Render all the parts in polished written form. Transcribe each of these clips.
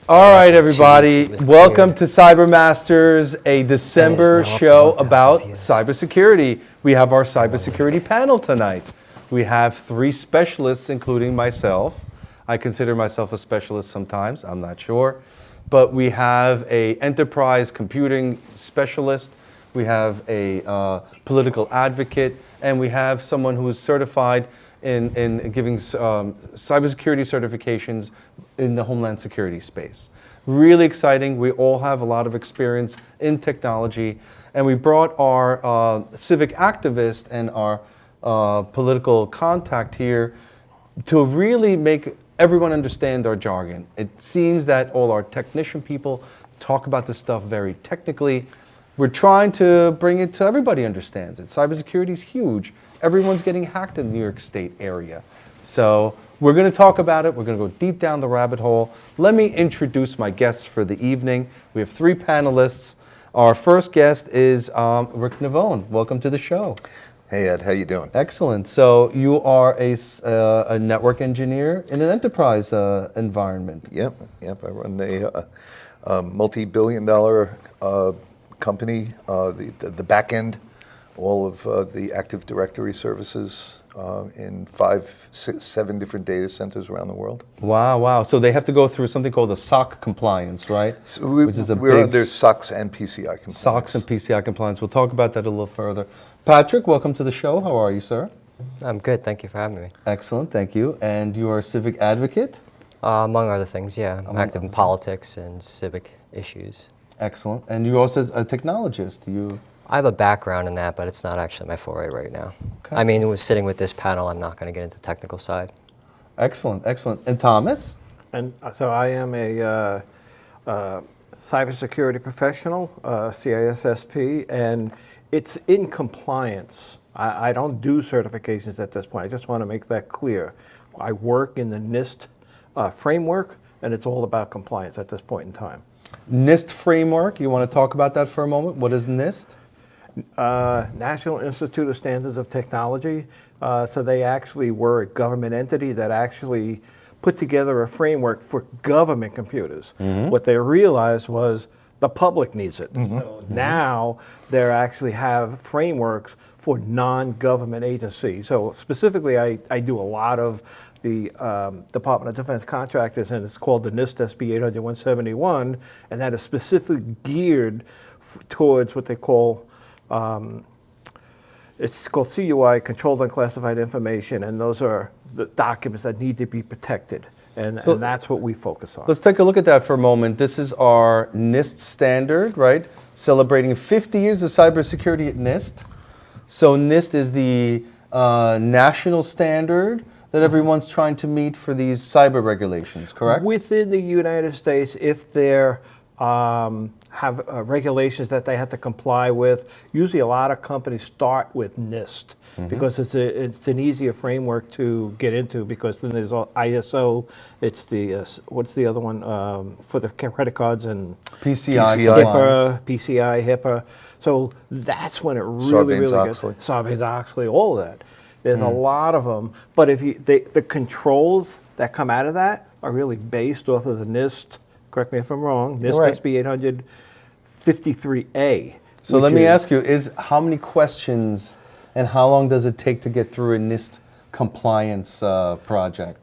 All right, everybody. Welcome to CyberMasters, a December show about cybersecurity. We have our cybersecurity panel tonight. We have three specialists, including myself. I consider myself a specialist sometimes, I'm not sure. But we have an enterprise computing specialist, we have a political advocate, and we have someone who is certified in giving cybersecurity certifications in the Homeland Security space. Really exciting. We all have a lot of experience in technology, and we brought our civic activist and our political contact here to really make everyone understand our jargon. It seems that all our technician people talk about this stuff very technically. We're trying to bring it to everybody understands it. Cybersecurity is huge. Everyone's getting hacked in the New York State area. So we're going to talk about it. We're going to go deep down the rabbit hole. Let me introduce my guests for the evening. We have three panelists. Our first guest is Rick Nevone. Welcome to the show. Hey Ed, how you doing? Excellent. So you are a network engineer in an enterprise environment. Yep. I run a multi-billion-dollar company. The back end, all of the Active Directory services in 5, 6, 7 different data centers around the world. Wow. So they have to go through something called the SOC compliance, right? So we're under SOX and PCI compliance. SOX and PCI compliance. We'll talk about that a little further. Patrick, welcome to the show. How are you, sir? I'm good. Thank you for having me. Excellent. Thank you. And you are a civic advocate? Among other things, yeah. I'm active in politics and civic issues. Excellent. And you're also a technologist. I have a background in that, but it's not actually my foray right now. Okay. I mean, sitting with this panel, I'm not going to get into the technical side. Excellent. And Thomas? And so I am a cybersecurity professional, CISSP, and it's in compliance. I don't do certifications at this point. I just want to make that clear. I work in the NIST framework, and it's all about compliance at this point in time. NIST framework, you want to talk about that for a moment? What is NIST? National Institute of Standards of Technology. So they actually were a government entity that actually put together a framework for government computers. Mm-hmm. What they realized was the public needs it. Mm-hmm. So now they actually have frameworks for non-government agencies. So specifically, I do a lot of the Department of Defense contractors, and it's called the NIST SB 800-171, and that is specifically geared towards what they call it's called CUI, Controlled Unclassified Information, and those are the documents that need to be protected, and that's what we focus on. Let's take a look at that for a moment. This is our NIST standard, right? Celebrating 50 years of cybersecurity at NIST. So NIST is the national standard that everyone's trying to meet for these cyber regulations, correct? Within the United States, if they're have regulations that they have to comply with. Usually a lot of companies start with NIST because it's an easier framework to get into, because then there's ISO, it's the, what's the other one for the credit cards, and PCI, HIPAA. So that's when it really gets, Sarbanes-Oxley, all of that. There's a lot of them, but if the controls that come out of that are really based off of the NIST, correct me if I'm wrong, NIST SB 853A. So let me ask you, how many questions and how long does it take to get through a NIST compliance project?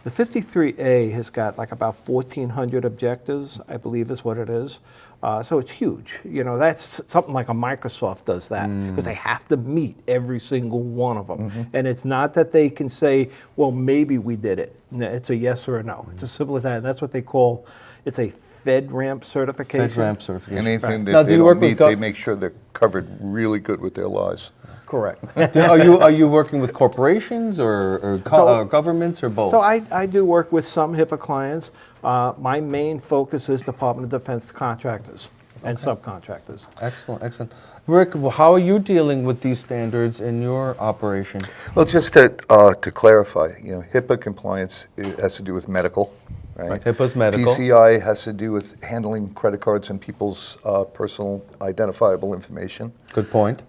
The 53A has got like about 1,400 objectives, I believe is what it is. So it's huge. You know, that's something like a Microsoft does that, because they have to meet every single one of them. And it's not that they can say, well, maybe we did it. No, it's a yes or a no. It's as simple as that. And that's what they call, it's a FedRAMP certification. FedRAMP certification. Anything that they don't meet, they make sure they're covered really good with their laws. Correct. Are you working with corporations or governments or both? So I do work with some HIPAA clients. My main focus is Department of Defense contractors and subcontractors. Excellent. Rick, how are you dealing with these standards in your operation? Well, just to clarify, HIPAA compliance has to do with medical. Right. HIPAA's medical. PCI has to do with handling credit cards and people's personal identifiable information. Good point.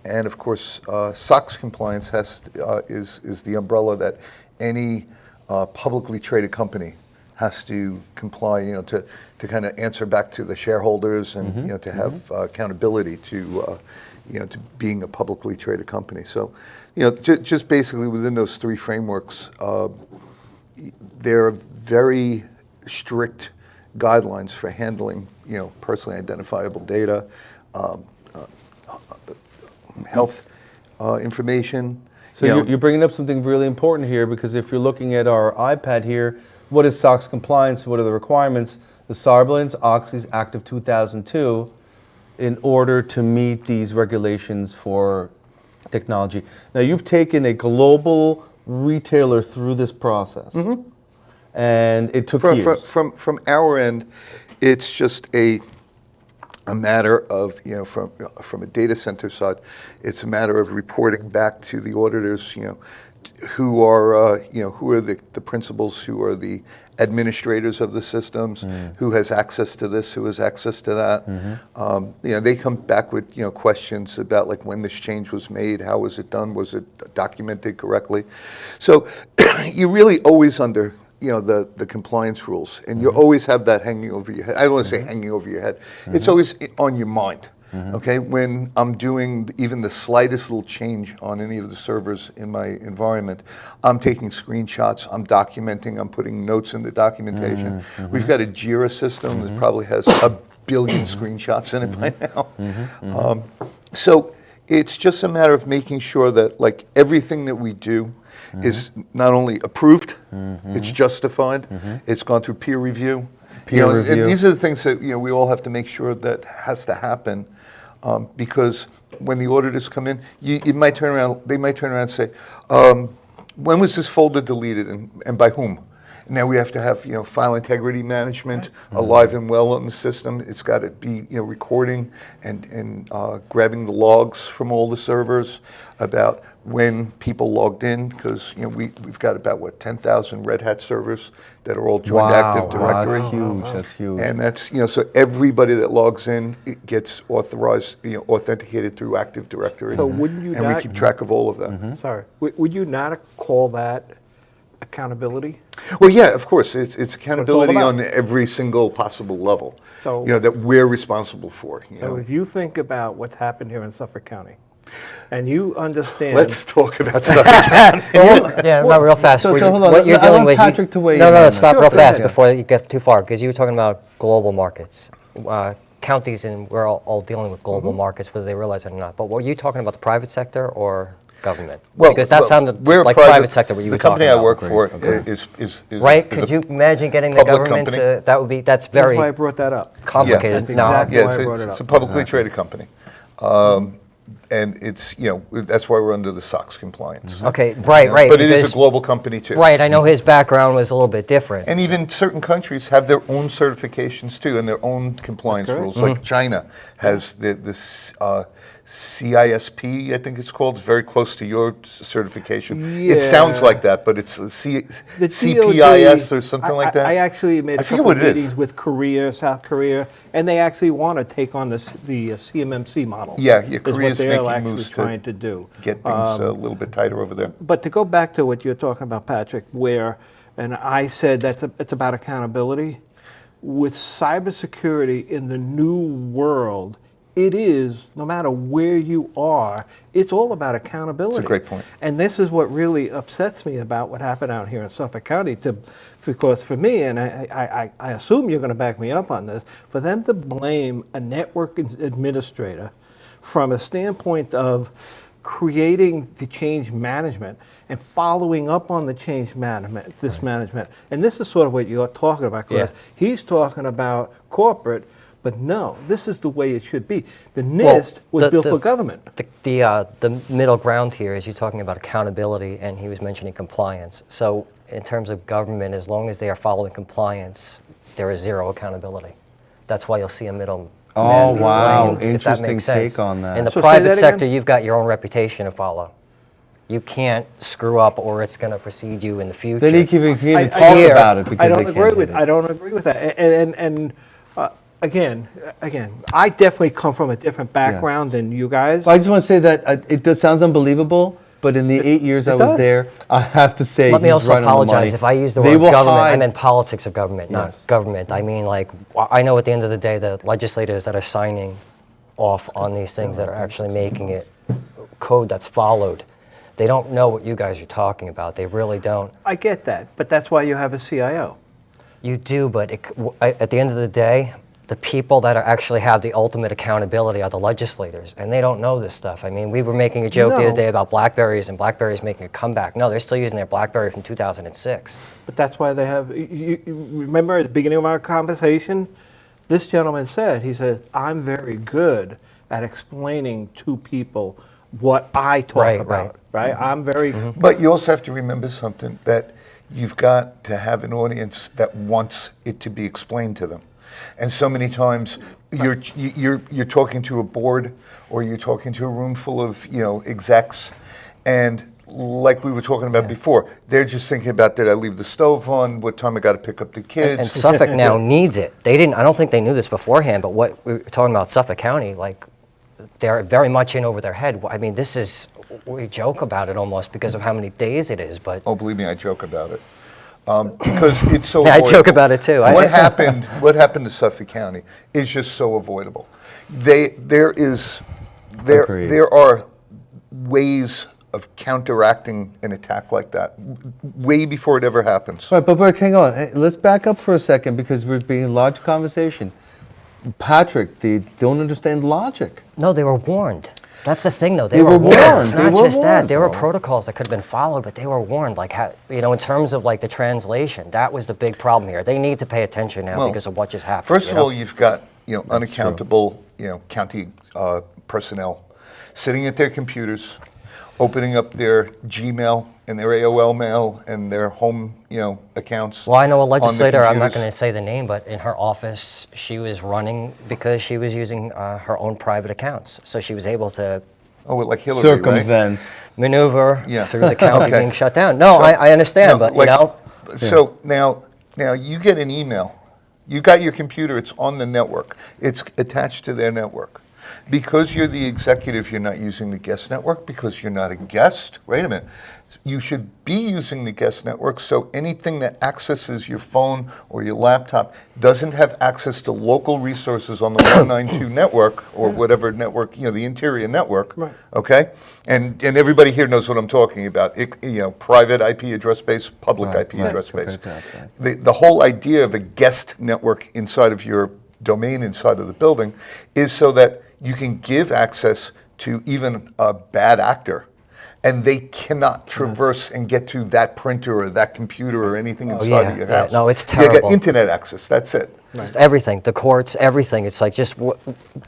And of course, SOX compliance is the umbrella that any publicly traded company has to comply, to kind of answer back to the shareholders and, to have accountability to, to being a publicly traded company. So, just basically within those three frameworks, there are very strict guidelines for handling, personally identifiable data, health information. So you're bringing up something really important here, because if you're looking at our iPad here, what is SOX compliance? What are the requirements? The Sarbanes-Oxley's Act of 2002, in order to meet these regulations for technology. Now, you've taken a global retailer through this process, and it took years. From our end, it's just a matter of, from a data center side, it's a matter of reporting back to the auditors, who are the principals, who are the administrators of the systems, who has access to this, who has access to that. They come back with questions about like when this change was made, how was it done, was it documented correctly? So you're really always under the compliance rules, and you always have that hanging over your head. I don't want to say hanging over your head. It's always on your mind. Okay, when I'm doing even the slightest little change on any of the servers in my environment, I'm taking screenshots, I'm documenting, I'm putting notes in the documentation. We've got a JIRA system that probably has 1 billion screenshots in it by now. So it's just a matter of making sure that like everything that we do is not only approved, it's justified, it's gone through peer review. And these are the things that we all have to make sure that has to happen, because when the auditors come in, they might turn around and say, when was this folder deleted and by whom? Now we have to have file integrity management alive and well on the system. It's got to be recording and grabbing the logs from all the servers about when people logged in, because we've got about 10,000 Red Hat servers that are all joined Active Directory. That's huge. That's huge. And that's so everybody that logs in, it gets authorized, authenticated through Active Directory. So wouldn't you and we keep track of all of that. Sorry, would you not call that accountability? Well, yeah, of course. It's accountability about. on every single possible level. So- that we're responsible for. So if you think about what's happened here in Suffolk County, and you understand. Let's talk about Civic. Not real fast. So hold on, What you're I dealing want with. Patrick to weigh in No, on stop this. real Sure, fast yeah. before you get too far, because you were talking about global markets. Counties, and we're all dealing with global markets, whether they realize it or not. But were you talking about the private sector or government? Because that sounded we're like private sector, what you were talking about. The company I work for is Right? is Could a you imagine getting the public government company. to, that's That's very why I brought that up. complicated. That's exactly why I brought it it's a up. publicly traded company. And it's, that's why we're under the SOX compliance. Okay, right. But it is because- a global company too. Right, I know his background was a little bit different. And even certain countries have their own certifications too, and their own compliance That's right. rules. Like China has the CISSP, I think it's called. It's very close to your certification. It sounds Yeah. like that, but it's The CPIS or something like that. I actually made I a forget couple what of it is. meetings with Korea, South Korea, and they actually want to take on the CMMC model. Yeah, is Korea's what they're making actually moves to trying to do. get things a little bit tighter over there. But to go back to what you're talking about, Patrick, and I said it's about accountability. With cybersecurity in the new world, it is, no matter where you are, it's all about accountability. That's a great point. And this is what really upsets me about what happened out here in Suffolk County. Because for me, and I assume you're going to back me up on this, for them to blame a network administrator from a standpoint of creating the change management and following up on the change management, management. And this is sort of what you're talking about, Chris. Yeah. He's talking about corporate, but no, this is the way it should be. The NIST was built for government. The middle ground here is you're talking about accountability, and he was mentioning compliance. So in terms of government, as long as they are following compliance, there is zero accountability. That's why you'll see a middle. Oh, wow. if that makes Interesting sense. take on that. In the So say private that sector, again? you've got your own reputation to follow. You can't screw up, or it's going to precede you in the future. They need to even I- talk Here, about it because I don't they agree can't with. do it. I don't agree with that. And again, I definitely come from a different background than you guys. Well, I just want to say that it does sounds unbelievable, but in the 8 years I It was does. there, I have to say Let me he's also running the apologize money. if I use the They word will government. I hide- meant politics of government, not Yes. government. I mean, like, I know at the end of the day, the legislators that are signing off on these things that are actually making it code that's followed, they don't know what you guys are talking about. They really don't. I get that, but that's why you have a CIO. You do, but at the end of the day, the people that are actually have the ultimate accountability are the legislators, and they don't know this stuff. I mean, we were making a joke the No. other day about BlackBerries and BlackBerries making a comeback. No, they're still using their BlackBerry from 2006. But that's why they have, you remember at the beginning of our conversation, this gentleman said, he said, I'm very good at explaining to people what I talk Right, about, right? I'm very, But you also have to remember something, that you've got to have an audience that wants it to be explained to them. And so many times you're talking to a board, or you're talking to a room full of execs, and like we were talking about before, they're just thinking about, did I leave the stove on? What time I got to pick up the kids? And Suffolk now needs it. They didn't. I don't think they knew this beforehand. But what we were talking about, Suffolk County, like they're very much in over their head. I mean, this is, we joke about it almost because of how many days it is. But Oh, believe me, I joke about it. Because it's so Yeah, I joke avoidable. about it too. What happened to Suffolk County is just so avoidable. There Agreed. are ways of counteracting an attack like that way before it ever happens. Right, but hang on. Hey, let's back up for a second because we're being a large conversation. Patrick, they don't understand logic. no, they were warned. That's the thing, though. They were warned. It's They not were just that. warned, There were bro. protocols that could have been followed, but they were warned. Like, how, in terms of like the translation, that was the big problem here. They need to pay attention now Well, because of what just happened. First of you know? all, you've got unaccountable county personnel sitting at their computers, opening up their Gmail and their AOL mail and their home accounts. Well, I know a on the legislator, I'm not computers. going to say the name, but in her office, she was running because she was using her own private accounts. So she was able to Oh, like Hillary, right? Circumvent. maneuver Yeah. through the county Okay. being shut down. No, So- I understand, No, but like, So now you get an email. You got your computer, it's on the network. It's attached to their network. Because you're the executive, you're not using the guest network because you're not a guest. Wait a minute. You should be using the guest network, so anything that accesses your phone or your laptop doesn't have access to local resources on the 192 network or whatever network, the interior network. Right. Okay? And everybody here knows what I'm talking about. Private IP address space, public Right, IP right. address space. Okay, right. The whole idea of a guest network inside of your domain, inside of the building, is so that you can give access to even a bad actor, and they cannot traverse and get to that printer or that computer or anything inside yeah, of your yeah. house. No, it's You terrible. got internet access, that's it. Just everything, the courts, everything. It's like just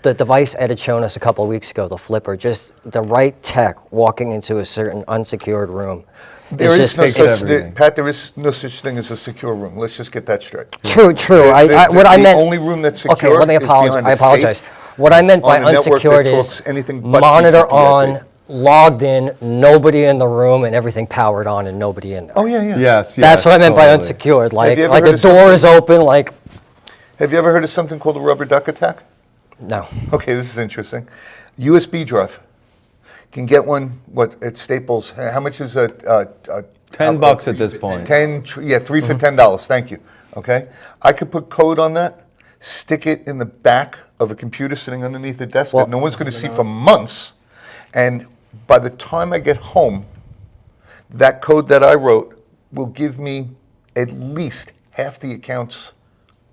the device Ed had shown us a couple of weeks ago, the flipper, just the right tech walking into a certain unsecured room. There It's is just- no it's- such, everything. Pat, there is no such thing as a secure room. Let's just get that straight. True. What I The meant. only room that's Okay, secure let me is apologize. behind I a apologize. safe What I meant by on a network that unsecured is talks anything but monitor TCP/IP. on, logged in, nobody in the room, and everything powered on, and nobody in there. Oh, yeah, yeah. Yes, That's what I meant by totally. unsecured. Like you ever like heard the of something- door is open. Like Have you ever heard of something called a rubber duck attack? no. Okay, this is interesting. USB drive. Can get one, at Staples. How much is a $10 at this point. 3 for $10, thank you. Okay? I could put code on that, stick it in the back of a computer sitting underneath the desk that no one's going to see for months, and by the time I get home, that code that I wrote will give me at least half the accounts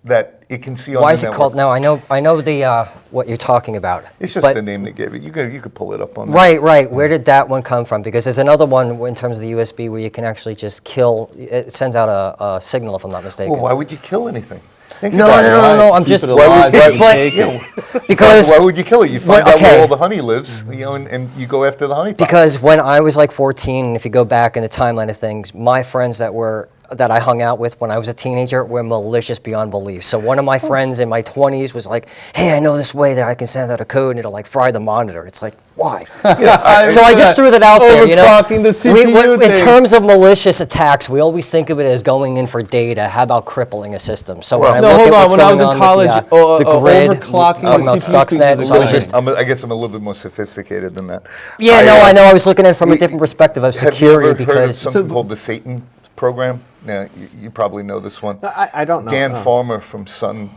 that it can see on Why the is it network. called? No, I know the what you're talking about. It's just but- the name they gave it. You could pull it up on that. Right. Where did that one come from? Because there's another one in terms of the USB where you can actually just kill. It sends out a signal, if I'm not mistaken. Well, why would you kill anything? Think No, about it. no. I'm Keep just it alive, Why would- keep but- taking. because Why would you kill it? You find Well, out where okay. all the honey lives, and you go after the honey pot. Because when I was like 14, if you go back in the timeline of things, my friends that were that I hung out with when I was a teenager were malicious beyond belief. So one of my friends in my 20s was like, hey, I know this way that I can send out a code and it'll like fry the monitor. It's like, why? So I just threw that out there, you know. Overclocking the CPU In thing. terms of malicious attacks, we always think of it as going in for data. How about crippling a system? So when I No, look hold at on. what's When I was going in on college, with the grid, overclocking talking the about CPU Stuxnet, was so fine. it's just I guess I'm a little bit more sophisticated than that. yeah, I know. I was looking at it from a different perspective of Have you security ever heard of because something called the Satan program? Yeah, you probably know this one. I don't know. Dan no. Farmer from Sun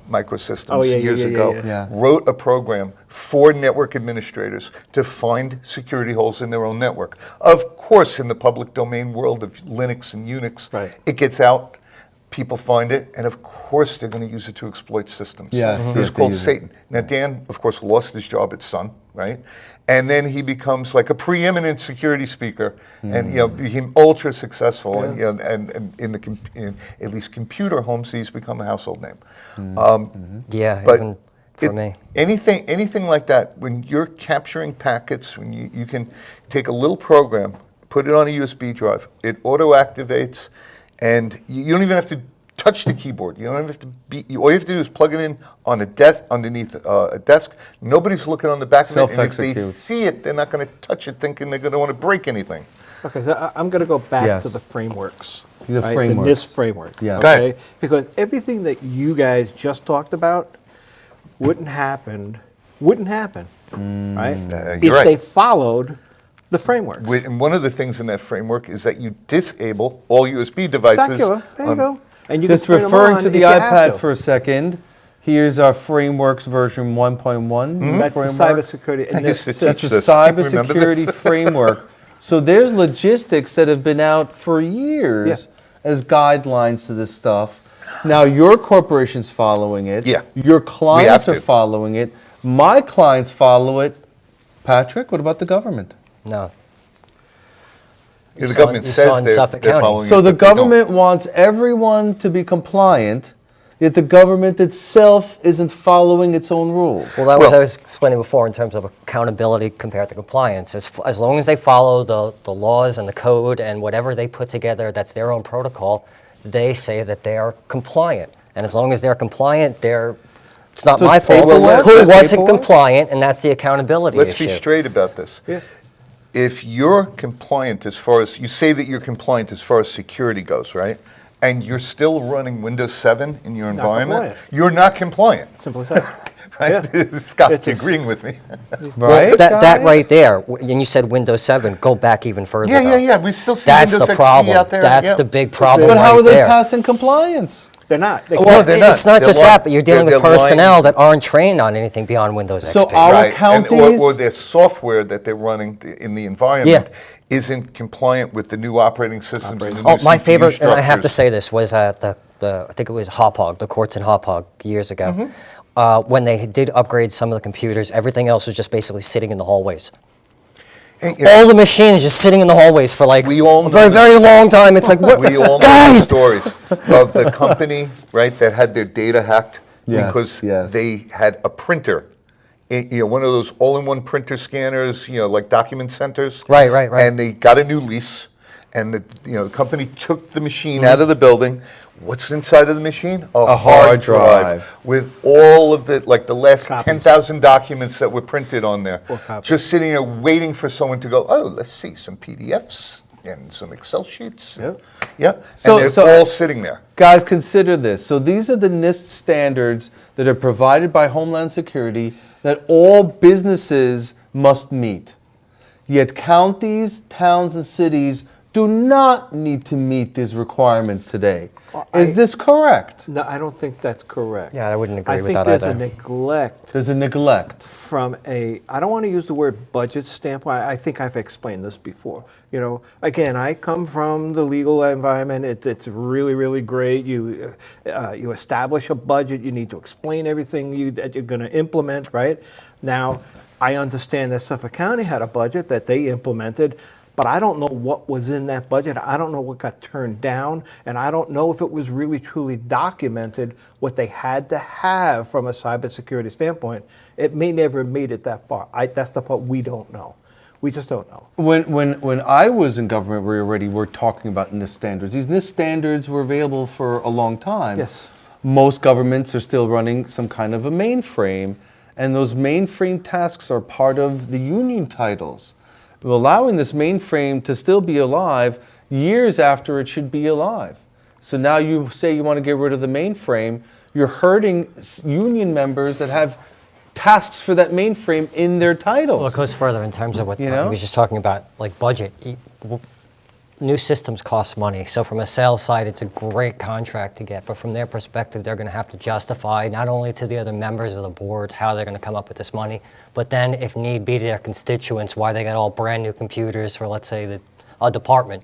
Microsystems Oh, yeah, years yeah, ago yeah. wrote a program for network administrators to find security holes in their own network. Of course, in the public domain world of Linux and Unix, Right. it gets out, people find it, and of course they're going to use it to exploit systems. Yes, It yes, was they called use it. Satan. Now, Dan, of course, lost his job at Sun, right? And then he becomes like a preeminent security speaker, and became ultra successful, and and in the in at least computer homes, he's become a household name. yeah, But even for me. anything like that, when you're capturing packets, when you can take a little program, put it on a USB drive, it auto activates, and you don't even have to touch the keyboard. You don't even have to all you have to do is plug it in on a desk underneath a desk. Nobody's looking on the back of it, and if they Self-execute. see it, they're not going to touch it, thinking they're going to want to break anything. Okay, so I'm going to go back Yes. to the frameworks. The right? frameworks. The NIST framework. Yeah. Go Okay? ahead. Because everything that you guys just talked about wouldn't happen, right? If you're right. they followed the frameworks. And one of the things in that framework is that you disable all USB devices. Secular. There you on- go. And you Just can turn them referring on to if the you have iPad to. for a second. Here's our frameworks version 1.1. new That's the framework. cybersecurity. I And used to this- teach That's a this. Remember this? cybersecurity framework. So there's logistics that have been out for years Yeah. as guidelines to this stuff. Now your corporation's following it. Yeah. Your clients have are to. following it. My clients follow it. Patrick, what about the government? No. The saw- government you saw says in they're Suffolk they're County. following So it, the but they don't. government wants everyone to be compliant, yet the government itself isn't following its own rules. Well, that was Well- I was explaining before in terms of accountability compared to compliance. As long as they follow the laws and the code and whatever they put together, that's their own protocol, they say that they are compliant. And as long as they're compliant, it's not So my it's fault. paperwork? Who It's wasn't paperwork? compliant, and that's the accountability Let's issue. be straight about this. Yeah. If you're compliant as far as, you say that you're compliant as far as security goes, right? And you're still running Windows 7 in your environment, compliant. you're not compliant, Simple as that. right? Yeah. Scott, It's you just- agreeing with me? Right? That guys? right there, and you said Windows 7, go back even further. though. Yeah. We still see That's Windows the XP problem. out there. That's yeah. the big problem But how right are they there. passing compliance? They're not. They Well, can't. they're not. It's not They're just lying. that, but you're dealing They're with personnel lying. that aren't trained on anything beyond Windows So XP. our Right, and, counties- or their software that they're running in the environment isn't compliant with the new operating systems and the new Oh, my CPU favorite, and I have to structures. say this, was at the I think it was Hauppauge, the courts in Hauppauge years ago. Mm-hmm. When they did upgrade some of the computers, everything else was just basically sitting in the hallways. Hey, yeah, All the machines just sitting in the hallways for like We all a very, know very long time. It's like, what? we all know the guys! stories of the company, right, that had their data hacked Yes, because yes. they had a printer, one of those all-in-one printer scanners, like document centers. Right. And they got a new lease, and the company took the machine Mm-hmm. out of the building. What's inside of the machine? A hard drive. with all of the last Copies. 10,000 documents that were printed on there. Or copies. Just sitting there waiting for someone to go, oh, let's see, some PDFs and some Excel sheets. Yep. Yep. So- And they're so- all sitting there. Guys, consider this. So these are the NIST standards that are provided by Homeland Security that all businesses must meet. Yet counties, towns, and cities do not need to meet these requirements today. Well, Is this correct? No, I don't think that's correct. Yeah, I wouldn't agree with I that think there's either. a neglect There's a neglect. from I don't want to use the word budget standpoint. I think I've explained this before. Again, I come from the legal environment. It's really, really great. You establish a budget. You need to explain everything that you're going to implement, right? Now, I understand that Suffolk County had a budget that they implemented, but I don't know what was in that budget. I don't know what got turned down, and I don't know if it was really truly documented what they had to have from a cybersecurity standpoint. It may never have made it that far. That's the part we don't know. We just don't know. When I was in government, we already were talking about NIST standards. These NIST standards were available for a long time. Yes. Most governments are still running some kind of a mainframe, and those mainframe tasks are part of the union titles, allowing this mainframe to still be alive years after it should be alive. So now you say you want to get rid of the mainframe, you're hurting union members that have tasks for that mainframe in their titles. Well, it goes further in terms of what You he know? was just talking about, like budget. New systems cost money. So from a sales side, it's a great contract to get. But from their perspective, they're going to have to justify not only to the other members of the board how they're going to come up with this money, but then if need be to their constituents, why they got all brand new computers for, let's say, a department.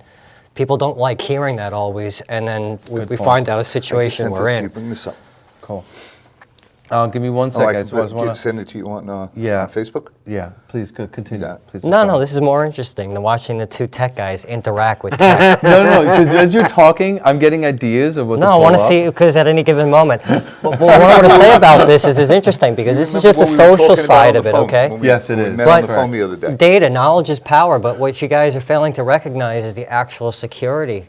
People don't like hearing that always, and then we point. find out a I just situation sent we're this to in. you. Bring this up. Cool. Give me 1 Oh, second. I I just wanna- send it to you on Yeah. Facebook? Yeah, please continue. Yeah. Please, No, I'm no, sorry. this is more interesting than watching the two tech guys interact with tech. No, because as you're talking, I'm getting ideas of what No, to I pull want to up. see, because at any given moment. But what I want to say about this is interesting, because this is just the social side of it, okay? Yes, it is. We met But- on the phone the other day. Data, knowledge is power, but what you guys are failing to recognize is the actual security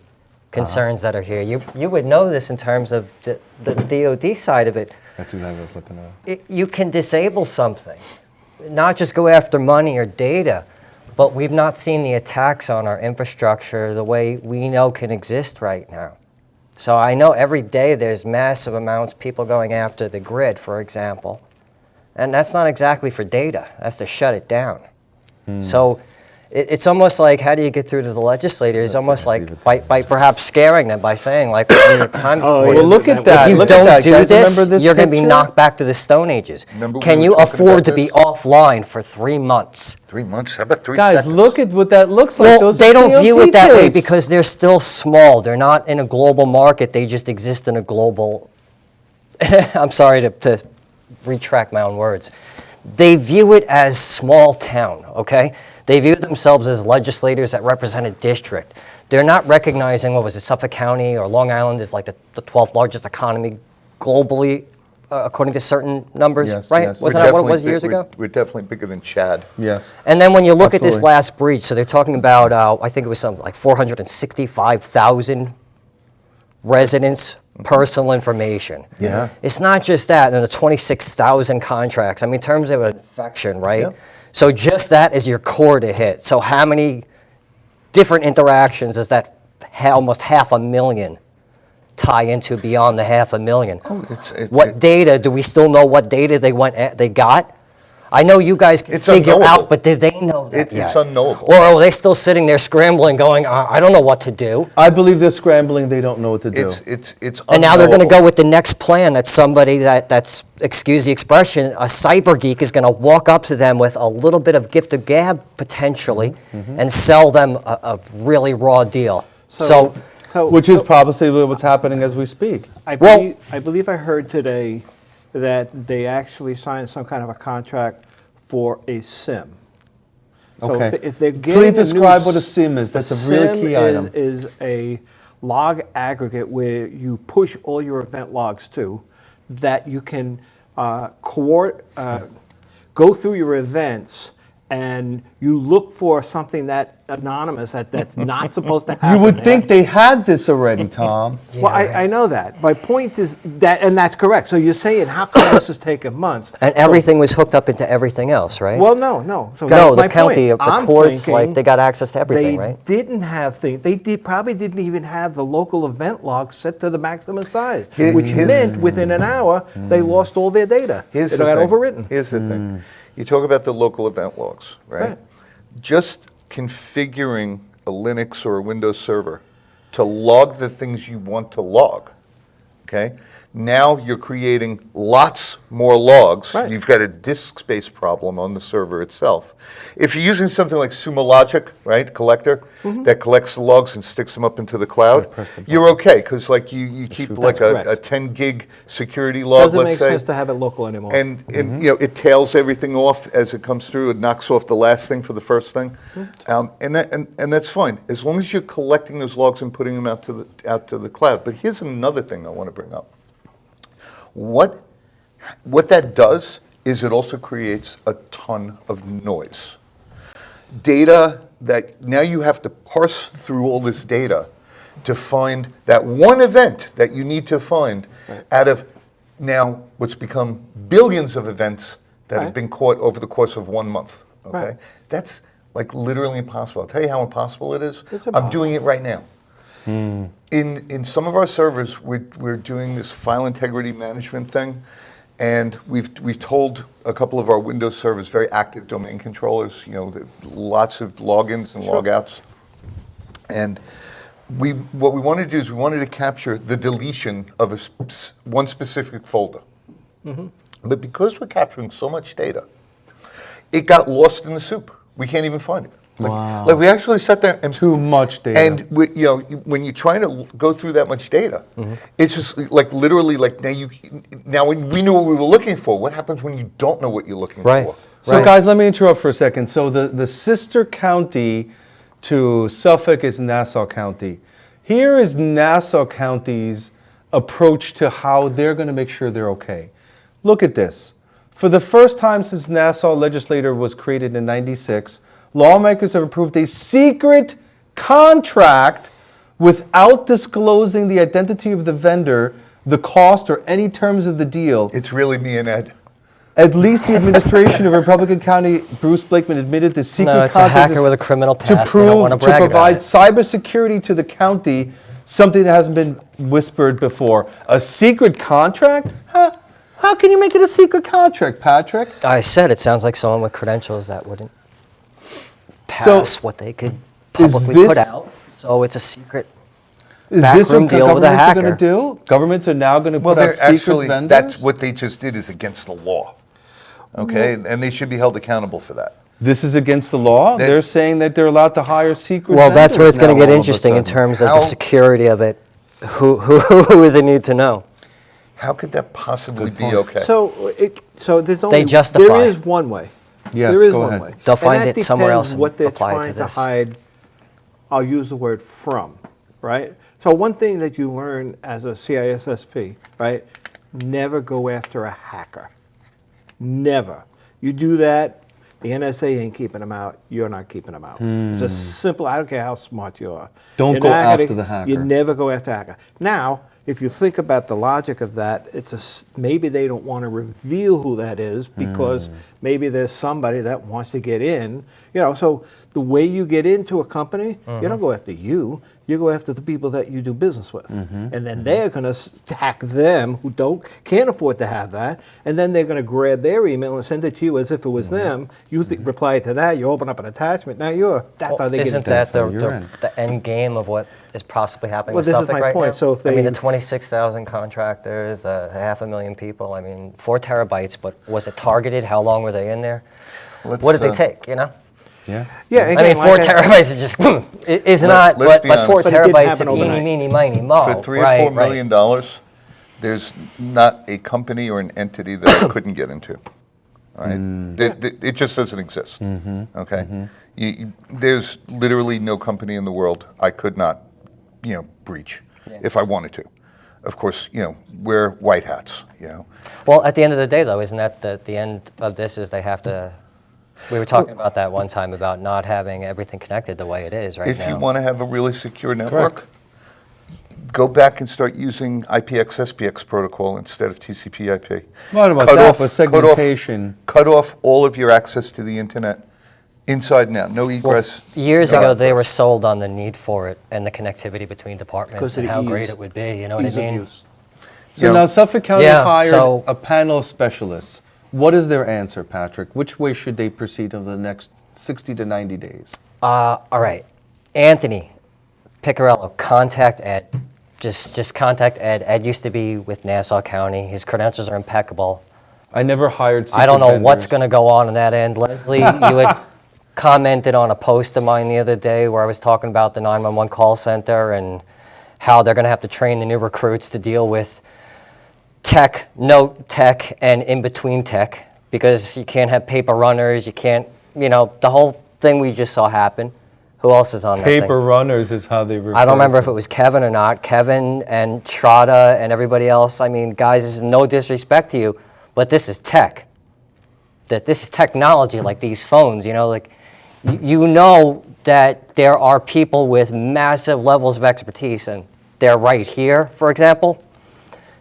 concerns that are here. You would know this in terms of the DoD side of it. That's exactly what I was looking at. You can disable something, not just go after money or data, but we've not seen the attacks on our infrastructure the way we know can exist right now. So I know every day there's massive amounts of people going after the grid, for example, and that's not exactly for data. That's to shut it down. So it's almost like, how do you get through to the legislators? Almost like by perhaps scaring them by saying, like, New York Times. Well, look at that. If you Look at don't that. do Guys, this, remember this you're going to be picture? knocked back to the Stone Ages. Remember we Can were you talking afford about to be this? offline for 3 months? 3 months? How about 3 Guys, seconds? look at what that looks like. Well, Those they are don't view it that way tapes. because they're still small. They're not in a global market. They just exist in a global. I'm sorry to retract my own words. They view it as small town, okay? They view themselves as legislators that represent a district. They're not recognizing, what was it, Suffolk County or Long Island is like the 12th largest economy globally, according to certain numbers, Yes, right? yes. Wasn't We're that what it was definitely years big- ago? We're definitely bigger than Chad. Yes. And then when you look at this Absolutely. last breach, so they're talking about, I think it was something like 465,000 residents' personal information. Yeah. It's not just that, and then the 26,000 contracts. I mean, in terms of infection, right? Yep. So just that is your core to hit. So how many different interactions does that almost 500,000 tie into beyond the 500,000? What data, do we still know what data they got? I know you guys can It's figure unknowable. out, but did they know that yet? It's unknowable. Or are they still sitting there scrambling going, I don't know what to do? I believe they're scrambling. They don't know what to do. It's And now they're going to unknowable. go with the next plan that somebody that's, excuse the expression, a cyber geek is going to walk up to them with a little bit of gift of gab, potentially, and sell them a really raw deal. So Which is probably what's happening as we speak. I Well- believe I heard today that they actually signed some kind of a contract for a SIM. So Okay. if they're getting Please a new describe what a SIM is. That's a really SIM key item. is a log aggregate where you push all your event logs to, that you can go through your events and you look for something that anonymous that's not supposed to happen. You would there. think they had this already, Tom. Well, I know that. My point is that, and that's correct. So you're saying, how come this has taken months? and everything was hooked up into everything else, right? Well, no. So no, that's the my county, point. the I'm courts, thinking like they got access to everything, they right? didn't have things. Probably didn't even have the local event log set to the maximum size, Here- which here's- meant within an hour they lost all their data. Here's It the got thing. overwritten. Here's the thing. You talk about the local event logs, right? Right. Just configuring a Linux or a Windows server to log the things you want to log, okay? Now you're creating lots more logs. Right. You've got a disk space problem on the server itself. If you're using something like Sumo Logic, right, collector, that collects the logs and sticks them up into the cloud, you're okay, because like you keep like That's a correct. 10 gig security log, Doesn't let's make say. sense to have it local anymore. And you know, it tails everything off as it comes through. It knocks off the last thing for the first thing, and that's fine as long as you're collecting those logs and putting them out to the cloud. But here's another thing I want to bring up. What that does is it also creates a ton of noise. data that now you have to parse through all this data to find that one event that you need to find out of now what's become billions of events that have been caught over the course of 1 month. Okay, Right. that's like literally impossible. I'll tell you how impossible it is. It's I'm doing it right now. In some of our servers, we're doing this file integrity management thing, and we've told a couple of our Windows servers, very active domain controllers, lots of logins and logouts, and what we wanted to do is we wanted to capture the deletion of one specific folder. But because we're capturing so much data, it got lost in the soup. We can't even find it. Wow. Like we actually sat there and Too much data. and when you're trying to go through that much data, it's just like literally like now when we knew what we were looking for. What happens when you don't know what you're looking Right. for? So guys, let me interrupt for a second. So the sister county to Suffolk is Nassau County. Here is Nassau County's approach to how they're going to make sure they're okay. Look at this. For the first time since Nassau legislature was created in '96, lawmakers have approved a secret contract without disclosing the identity of the vendor, the cost, or any terms of the deal. It's really me and Ed. At least the administration of Republican County, Bruce Blakeman admitted the secret No, it's a contract hacker is with a criminal to past. They don't wanna prove to brag about provide it. cybersecurity to the county, something that hasn't been whispered before. A secret contract? Huh? How can you make it a secret contract, Patrick? I said it sounds like someone with credentials that wouldn't So, pass what they could publicly put this- out. So it's a secret. Is this Backroom what deal with a governments are going to hacker. do? Governments are now going to Well, put out they're secret actually vendors? that's what they just did is against the law. Okay, and they should be held accountable for that. This is against the law? That- They're saying that they're allowed to hire secret Well, that's where vendors it's going now to get all of a interesting in sudden. terms of How- the security of it. Who is it need to know? How could that possibly be point. okay? So there's only justify there it. is one way. Yes, there is go one ahead. way. They'll And find that it somewhere depends else and what they're apply it trying to to this. hide. I'll use the word from, right? So one thing that you learn as a CISSP, right? Never go after a hacker. Never. You do that, the NSA ain't keeping them out. You're not keeping them out. It's a simple. I don't care how smart you are. Don't You're go not after gonna- the hacker. You never go after a hacker. Now, if you think about the logic of that, maybe they don't want to reveal who that is because maybe there's somebody that wants to get in. So the way you get into a company, you don't go after you go after the people that you do business with. And then they're going to hack them who can't afford to have that, and then they're going to grab their email and send it to you as if it was them. You reply to that, you open up an attachment, now that's how they get Isn't into that it. So you're in. the end game of what is possibly happening Well, with this is Suffolk my right point. now? So if I mean, the they- 26,000 contractors, 500,000 people. I mean, 4 terabytes. But was it targeted? How long were they in there? Let's, What did they take? Yeah. Yeah, I mean, again, 4 like terabytes is just it is not. let's be But 4 honest. But it didn't terabytes happen of eeny, overnight. meeny, miny, mo. For $3 or right, $4 million dollars, there's not a company or an entity that I couldn't get into. All right, it just doesn't exist. Okay, there's literally no company in the world I could not, breach if I wanted to. Of course, wear white hats. Well, at the end of the day, though, isn't that the end of this? Is they have to. We were talking about that one time about not having everything connected the way it is right now. If you want to have a really secure network, go back and start using IPX/SPX protocol instead of TCP/IP. What about that for segmentation? Cut off all of your access to the internet, inside and out. No egress. Years no ago, they were egress. sold on the need for it and the connectivity between departments Because of and the how ease- great it would be. You know what I Ease of mean? use. So now Suffolk County Yeah, hired so- a panel of specialists. What is their answer, Patrick? Which way should they proceed over the next 60 to 90 days? All right, Anthony Piccarello, contact Ed. Just contact Ed. Ed used to be with Nassau County. His credentials are impeccable. I never hired secret I don't know what's vendors. going to go on that end. Leslie, you had commented on a post of mine the other day where I was talking about the 911 call center and how they're going to have to train the new recruits to deal with tech, no tech, and in-between tech because you can't have paper runners. You can't, the whole thing we just saw happen. Who else is on that thing? Paper runners is how they refer. I don't remember if it was Kevin or not. Kevin and Trotta and everybody else. I mean, guys, this is no disrespect to you, but this is tech. This is technology, like these phones. You know that there are people with massive levels of expertise, and they're right here, for example.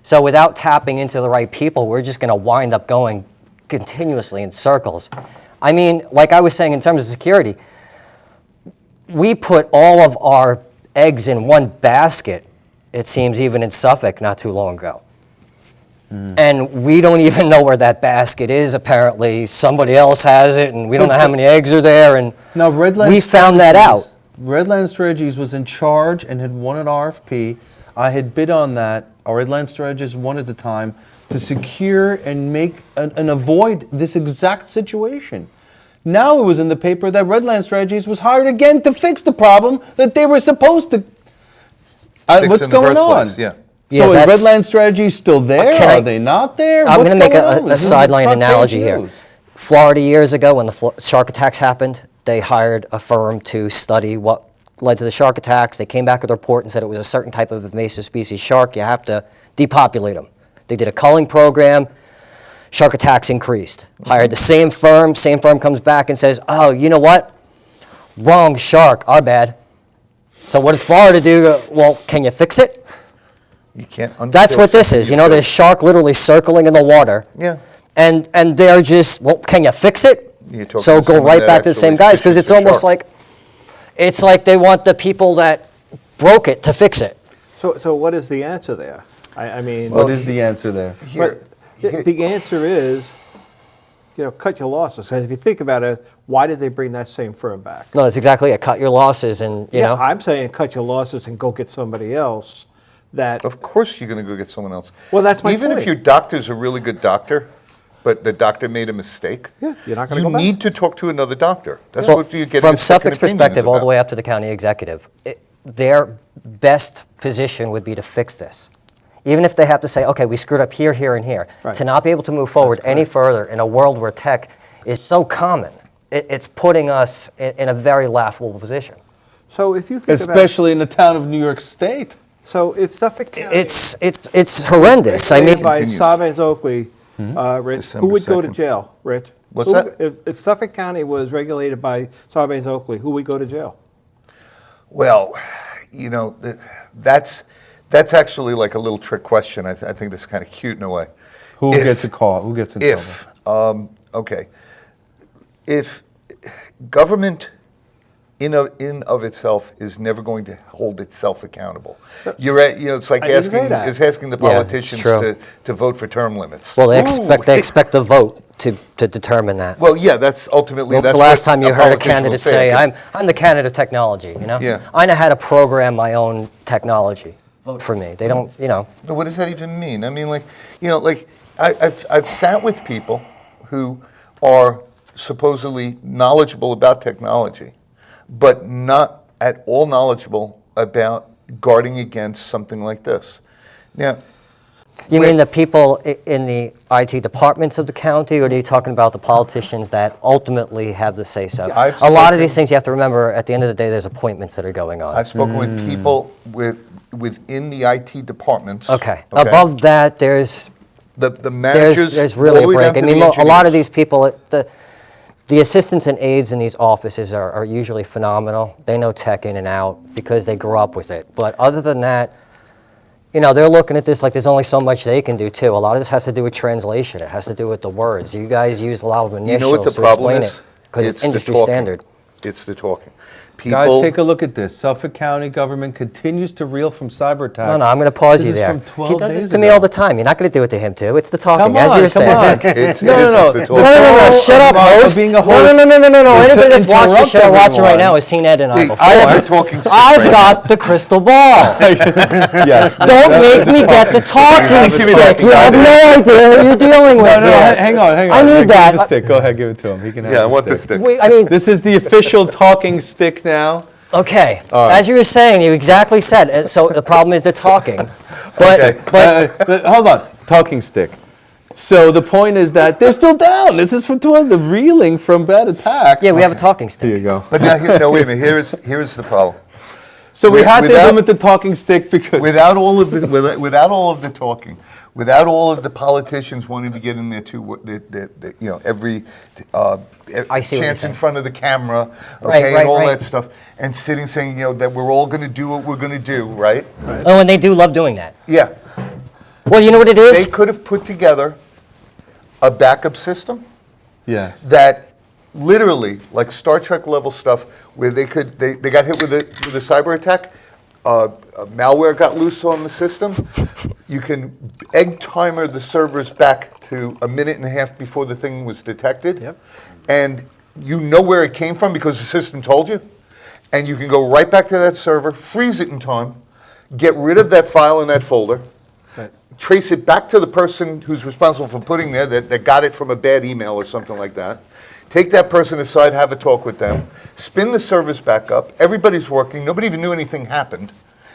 So without tapping into the right people, we're just going to wind up going continuously in circles. I mean, like I was saying in terms of security, we put all of our eggs in one basket, it seems, even in Suffolk not too long ago. And we don't even know where that basket is. Apparently, somebody else has it, and we don't know how many eggs are there. And Now, Redland we found that out. Redland Strategies was in charge and had won an RFP. I had bid on that. Our Redland Strategies won at the time to secure and make and avoid this exact situation. Now it was in the paper that Redland Strategies was hired again to fix the problem that they were supposed to. What's in the going first on? place, yeah. So Yeah, is that's- Redland Strategies still there? Can I- Are they not there? I'm What's going to make going on? a This is the sideline front page analogy here. news. Florida years ago, when the shark attacks happened, they hired a firm to study what led to the shark attacks. They came back with a report and said it was a certain type of invasive species shark. You have to depopulate them. They did a culling program. Shark attacks increased. Hired the same firm comes back and says, oh, you know what? Wrong shark, our bad. So what does Florida do? Well, can you fix it? You can't. That's what this until is. You know, there's shark literally circling in the water. Yeah. And they're just, well, can you fix it? You're talking So to go someone right that back to the same actually guys, because fishes it's for almost shark. it's like they want the people that broke it to fix it. So what is the answer there? I mean, What is the answer there? Here, the answer is, cut your losses. And if you think about it, why did they bring that same firm back? No, that's exactly it. Cut your losses and, you know. I'm saying cut your losses and go get somebody else that. Of course you're going to go get someone else. Well, that's my Even point. if your doctor's a really good doctor, but the doctor made a mistake, Yeah, you're not gonna you go back. need to talk to another doctor. That's Well, what you get. from Suffolk's perspective, all the way up to the county executive, their best position would be to fix this. Even if they have to say, okay, we screwed up here, here, and here. Right. To not be able to move forward any further in a world where tech is so common, it's putting us in a very laughable position. So if you think Especially in the town of New York State. so if Suffolk County It's horrendous. I mean, by Continues. Sarbanes-Oakley, Rich, December who would go to 2nd. jail, Rich? What's Who- that? If Suffolk County was regulated by Sarbanes-Oakley, who would go to jail? Well, that's actually like a little trick question. I think that's kind of cute in a way. Who If- gets a call? Who gets in trouble? If government in of itself is never going to hold itself accountable. It's like I didn't say asking that. the Yeah, it's politicians true. to vote for term limits. well, they Ooh. expect the vote to determine that. Well, yeah, that's ultimately Well, that's the last what time you heard a politician will candidate say, I can- I'm the candidate of technology, you know? Yeah. I know how to program my own technology. Vote for me. They don't, you know. No, what does that even mean? I mean, I've sat with people who are supposedly knowledgeable about technology, but not at all knowledgeable about guarding against something like this. Now, You mean the people in the IT departments of the county, or are you talking about the politicians that ultimately have the say-so? Yeah, I've A lot of spoken- these things you have to remember, at the end of the day, there's appointments that are going on. I've spoken with people within the IT departments. Okay. Above that, there's the managers. there's really all a the way break. down I to mean, the a lot of engineers. these people, the assistants and aides in these offices are usually phenomenal. They know tech in and out because they grew up with it. But other than that, they're looking at this like there's only so much they can do too. A lot of this has to do with translation. It has to do with the words. You guys use a lot of You initials know what the to problem explain is? it because it's the industry talking. standard. It's the talking. Guys, People, take a look at this. Suffolk County government continues to reel from cyber attack. No, I'm going to pause This you is there. from 12 He does this days to me ago. all the time. You're not going to do it to him too. It's the talking, Come as on, you were come saying. on. It's No, just the No, talking. no, no, shut up, About host. being a No, host no. is to Anybody that's watched the interrupt show, watching right everyone. now has seen Ed and I Hey, before. I have a talking stick I've right got the crystal ball. Yes. Don't make me get the talking Give me stick. that. You have no idea who you're dealing with. No, here. hang on. I need Give him that. the stick. Go ahead, give it to him. He can have Yeah, I the want the stick. stick. Wait, I mean, This is the official talking stick now. okay. All right. As you were saying, you exactly said. So the problem is the talking. But, Okay. but Hold on. Talking stick. So the point is that they're still down. This is from the reeling from bad attacks. yeah, we have a talking stick. Here you go. But now, wait a minute. Here's the problem. So we had to Without- limit the talking stick because Without all of the without all of the talking, without all of the politicians wanting to get in there too, every I see what you're chance in saying. front of the camera, okay, Right, and right, all right. that stuff, and sitting saying that we're all going to do what we're going to do, right? Oh, and they do love doing that. Yeah, Well, you know what it they is? could have put together a backup system yes. that literally, like Star Trek level stuff, where they got hit with a cyber attack, malware got loose on the system. You can egg timer the servers back to a minute and a half before the thing was detected, Yep. and you know where it came from because the system told you, and you can go right back to that server, freeze it in time, get rid of that file in that folder. Right. Trace it back to the person who's responsible for putting there that got it from a bad email or something like that. Take that person aside, have a talk with them, spin the servers back up, everybody's working, nobody even knew anything happened,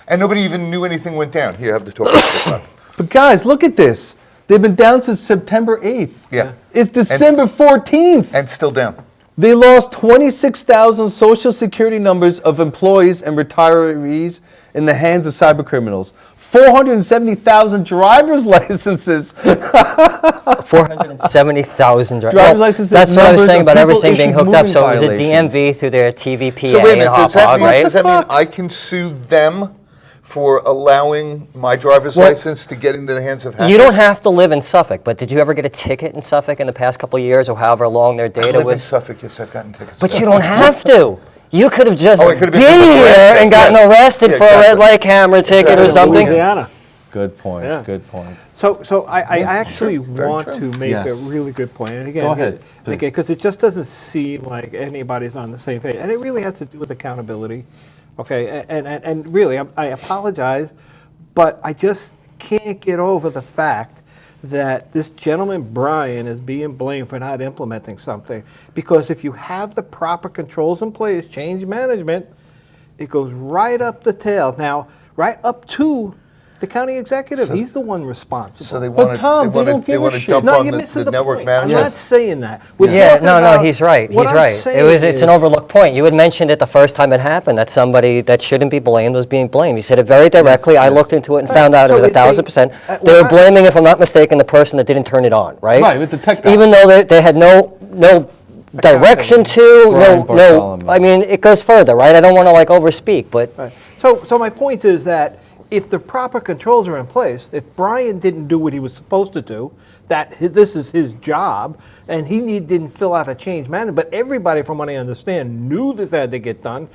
and nobody even knew anything went down. Here, have the talk. But guys, look at this. They've been down since September 8th. Yeah. It's December 14th. And still down. They lost 26,000 social security numbers of employees and retirees in the hands of cyber criminals. 470,000 driver's licenses. 470,000 Driver's licenses, That's what I was numbers saying of about people everything being issued hooked up. moving So it was a violations. DMV through their TVPA So wait a and minute, hop does that hog, mean, right? does that mean I can sue them for allowing my driver's Well- license to get into the hands of hackers? You don't have to live in Suffolk, but did you ever get a ticket in Suffolk in the past couple of years or however long their I data live in was? Suffolk, yes, I've gotten tickets. But you don't have to. You could have just Oh, it could have been been for here Nebraska, and gotten yeah. arrested Yeah, for a red exactly. light camera ticket or Exactly. something. Louisiana. Good point. Yeah. Good point. So I actually very want true. to make Yes. a really good point. And again, Go ahead, please. because it just doesn't seem like anybody's on the same page. And it really has to do with accountability. Okay, and really, I apologize, but I just can't get over the fact that this gentleman, Brian, is being blamed for not implementing something. Because if you have the proper controls in place, change management, it goes right up the tail. Now, right up to the county executive. He's the one responsible. So they But want Tom, they don't give a want to shit. dump No, on you're the missing the network point. manager? I'm not saying that. We're Yeah, talking no, about- he's right. what He's I'm right. saying It's is- an overlooked point. You had mentioned it the first time it happened, that somebody that shouldn't be blamed was being blamed. You said it very directly. I looked into it and found out it So was if they- 1,000%. well, They were I- blaming, if I'm not mistaken, the person that didn't turn it on, right? Right, with the tech guy. Even though they had no direction to, Brian no, Bartholomew. I mean, it goes further, right? I don't want to like overspeak, but Right. So my point is that if the proper controls are in place, if Brian didn't do what he was supposed to do, this is his job, and he didn't fill out a change management, but everybody, from what I understand, knew that had to get done.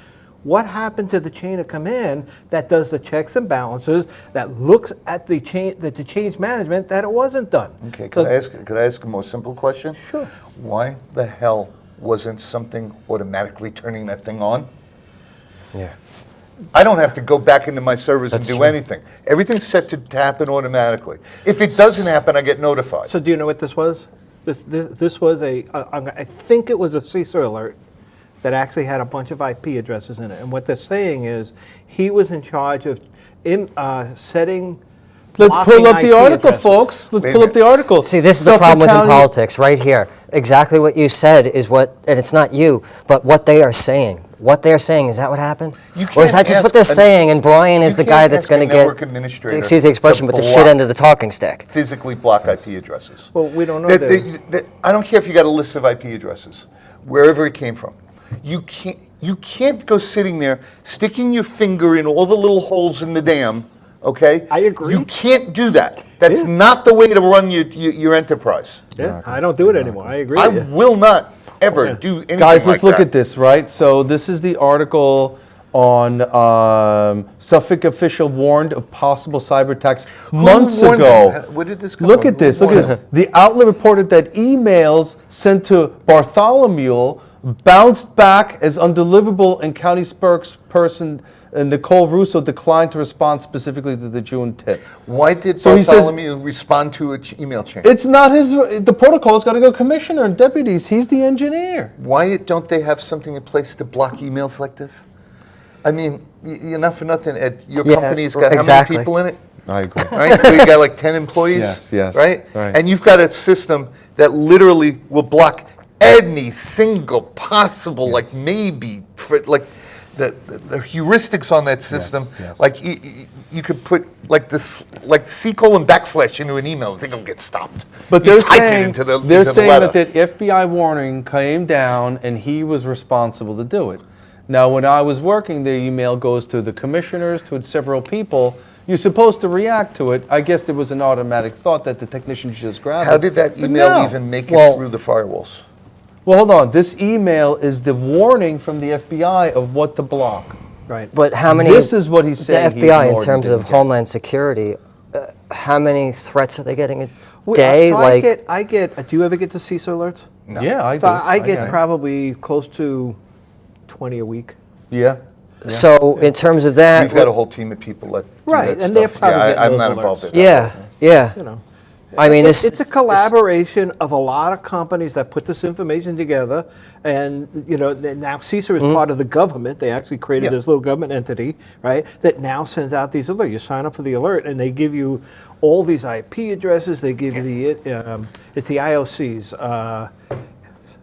What happened to the chain of command that does the checks and balances, that looks at the change management that it wasn't done? Okay, So- could I ask a more simple question? Sure. Why the hell wasn't something automatically turning that thing on? yeah. I don't have to go back into my servers and That's do true. anything. Everything's set to happen automatically. If it doesn't happen, I get notified. So do you know what this was? This was I think it was a CISO alert that actually had a bunch of IP addresses in it. And what they're saying is he was in charge of setting. Let's pull blocking up the IP article, addresses. folks. Let's Wait a pull up the minute. article. See, this is the Suffolk problem within County- politics, right here. Exactly what you said is what, and it's not you, but what they are saying. What they're saying, is that what happened? You Or is can't that just what they're ask a- saying, and Brian is you the can't guy that's ask a going to network get, administrator excuse the expression, to but the block. shit end of the talking stick? Physically block IP addresses. Well, we don't know That- that. that- I don't care if you got a list of IP addresses, wherever it came from. You can't go sitting there sticking your finger in all the little holes in the dam. Okay, I agree. You can't do that. That's Yeah. not the way to run your enterprise. Yeah, I don't do it anymore. I agree I with you. will not ever Yeah. do anything Guys, let's like look that. at this, right? So this is the article on Suffolk official warned of possible cyber attacks months warned ago. them? Where did this come Look from? at this. Who Look at warned this. The outlet reported that emails sent to Bartholomew bounced back as undeliverable, and county spokesperson Nicole Russo declined to respond specifically to the June tip. Why did So he says- Bartholomew respond to an email chain? It's not his. The protocol's got to go commissioner and deputies. He's the engineer. Why don't they have something in place to block emails like this? I mean, you're not for nothing, Ed. Your Yeah, company's got exactly. how many people in it? I agree. Right? So you got like 10 employees? Yes, Right? right. And you've got a system that literally will block any single possible, like maybe, the heuristics on that system, yes. like you could put like this, like C:\\/ into an email, I think it'll get stopped. But You they're type it saying, into the they're into the saying letter. that that FBI warning came down and he was responsible to do it. Now, when I was working, the email goes to the commissioners, to several people. You're supposed to react to it. I guess there was an automatic thought that the technician should just grab it. How did that But email no. even make it Well- through the firewalls? Well, hold on. This email is the warning from the FBI of what to block. Right. But how many? This is what he's saying The he FBI, in ignored and terms of didn't get. Homeland Security, how many threats are they getting a Well, day? so Like, I get. Do you ever get the CISO alerts? No. Yeah, I do. So I get it. probably close to 20 a week. Yeah. so in terms of that, We've got a whole team of people that do Right, that and they're stuff. probably Yeah, getting I'm those not alerts. involved in that. yeah. You know. I mean, It's a collaboration of a lot of companies that put this information together, and now CISA is part of the government. They actually created Yeah. this little government entity, right? That now sends out these alerts. You sign up for the alert, and they give you all these IP addresses. They give you it's the IOCs,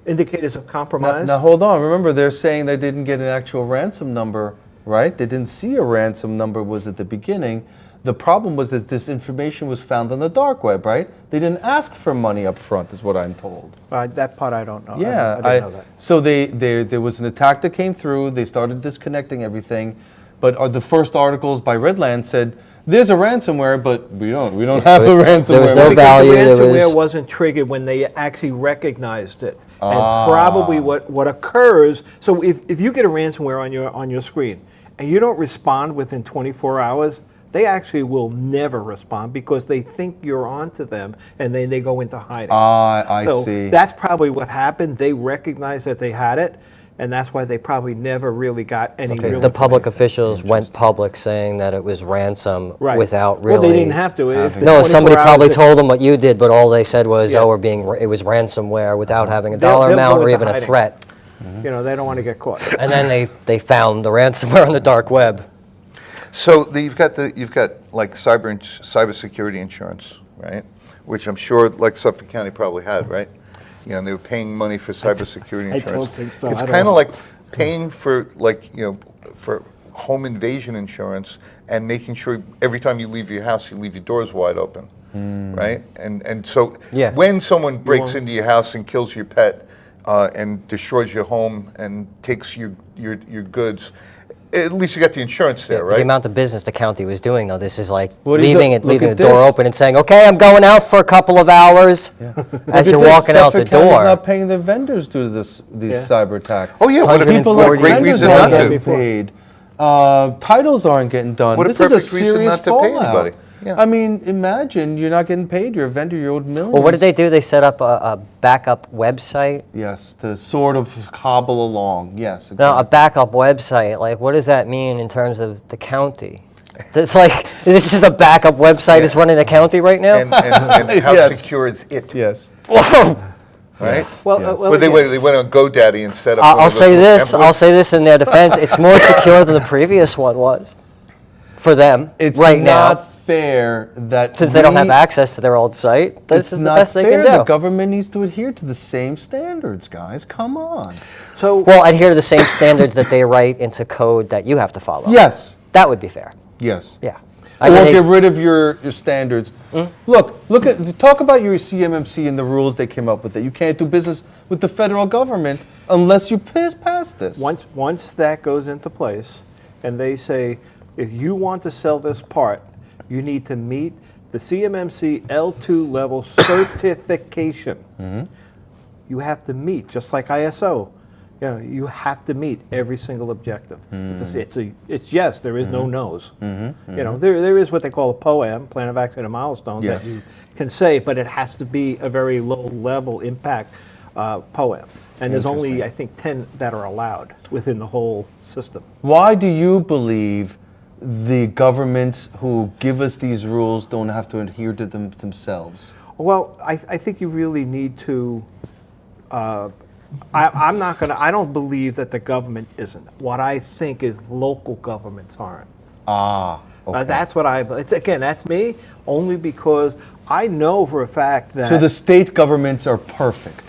indicators of compromise. Now, hold on. Remember, they're saying they didn't get an actual ransom number, right? They didn't see a ransom number was at the beginning. The problem was that this information was found on the dark web, right? They didn't ask for money up front, is what I'm told. That part I don't know. Yeah, I didn't know that. so there was an attack that came through. They started disconnecting everything, but the first articles by Redland said there's a ransomware, but we don't have a ransomware. there was no Because value, the there ransomware was- wasn't triggered when they actually recognized it. And probably what occurs, so if you get a ransomware on your screen and you don't respond within 24 hours, they actually will never respond because they think you're onto them, and then they go into hiding. I So see. that's probably what happened. They recognized that they had it, and that's why they probably never really got any real the public information. officials went public saying that it was ransom Right. without really. Well, they didn't have to. If the No, 24 somebody probably hours- told them what you did, but all they said was, Yeah. "Oh, it was ransomware," without having a They'll- dollar they'll go amount or into even a hiding. threat. They don't want to get caught. And then they found the ransomware on the dark web. So you've got like cybersecurity insurance, right? Which I'm sure like Suffolk County probably had, right? And they were paying money for cybersecurity I insurance. don't think so. It's I don't kind know. of like paying for for home invasion insurance and making sure every time you leave your house, you leave your doors wide open, right? And so Yeah. when someone breaks into your house and kills your pet and destroys your home and takes your goods, at least you got the insurance there, right? The amount of business the county was doing, though, this is like What do you leaving do- look the at door this. open and saying, "Okay, I'm going out for a couple of hours," as you're Look at this, walking out the Suffolk County's door. not paying the vendors due to these Yeah. cyber attacks. Oh yeah, what a People what a like great vendors reason aren't not getting to. paid. Titles aren't getting done. What a This is perfect reason serious not to pay fallout. anybody. Yeah. I mean, imagine you're not getting paid. You're a vendor. You're owed millions. Well, what did they do? They set up a backup website. Yes, to sort of hobble along. Yes. No, a exactly. backup website. Like, what does that mean in terms of the county? It's like, is this just a backup website that's running the county right now? And how Yes. secure is it, Yes. Whoa! right? Well, Yes. well, But they again, went on GoDaddy and set up. one I'll of say those this. templates. I'll say this in their defense. It's more secure than the previous one was, for them. It's right not now, fair that since they don't have we- access to their old site. This It's is the not best they fair. can The do. government needs to adhere to the same standards, guys. Come on. so Well, adhere to the same standards that they write into code that you have to follow. Yes. That would be fair. Yes. Yeah. Or mean, get rid of your standards. Talk about your CMMC and the rules they came up with, that you can't do business with the federal government unless you pass this. once that goes into place, and they say, if you want to sell this part, you need to meet the CMMC L2 level certification. You have to meet, just like ISO. You have to meet every single objective. It's yes, there is no no's. There is what they call a POAM, Plan of Action and Milestones, Yes. that you can say, but it has to be a very low level impact POAM. And there's only, I think, 10 that are allowed within the whole system. Why do you believe the governments who give us these rules don't have to adhere to them themselves? Well, I think you really need to. I'm not going to. I don't believe that the government isn't. What I think is local governments aren't. Okay. That's what again, that's me, only because I know for a fact that. So the state governments are perfect.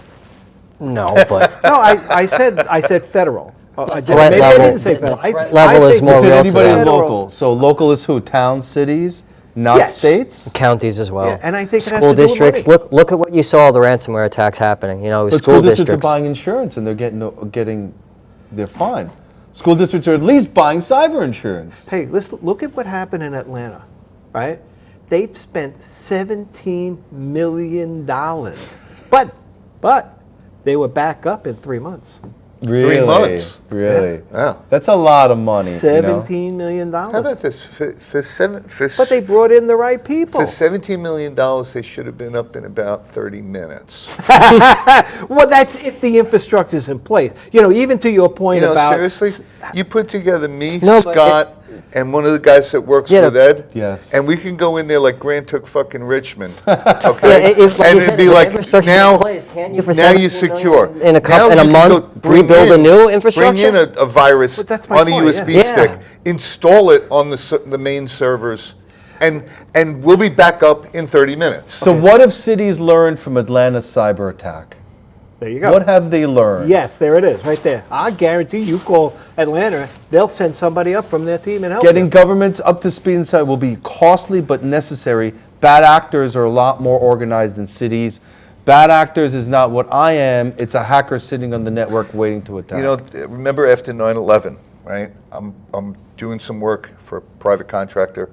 No, but No, I said federal. threat maybe I level- didn't say the federal. threat level is You more said real anybody today. local. So local is who? Towns, cities, not Yes. states? Counties as well. Yeah, and I think it has school to do with districts. money. Look at what you saw, the ransomware attacks happening. You know, But school school districts are districts. buying insurance and they're they're fine. School districts are at least buying cyber insurance. Hey, let's look at what happened in Atlanta, right? They spent $17 million, but they were back up in 3 months. Really? 3 months. Really? Yeah. That's a lot of money. you know? $17 million. How about this? But they brought in the right people. For $17 million, they should have been up in about 30 minutes. Well, that's if the infrastructure's in place. You know, even to your point You know, about seriously, you put together me, No, but Scott, and one of the guys that works Yeah, with Ed, Yes. and we can go in there like Grant took fucking Richmond, Yeah, okay? if, like And you it'd said, be if the like, infrastructure's now, in place, can't you for now you $17 million secure. in a Now in a you can month go bring rebuild a in- new infrastructure? Bring in a virus But that's my on a point, USB yeah. stick, install it on the main servers, and we'll be back up in 30 minutes. So what have cities learned from Atlanta's cyber attack? there you go. What have they learned? Yes, there it is, right there. I guarantee you call Atlanta, they'll send somebody up from their team and help Getting you. governments up to speed and sight will be costly but necessary. Bad actors are a lot more organized in cities. Bad actors is not what I am. It's a hacker sitting on the network waiting to attack. You know, remember after 9/11, right? I'm doing some work for a private contractor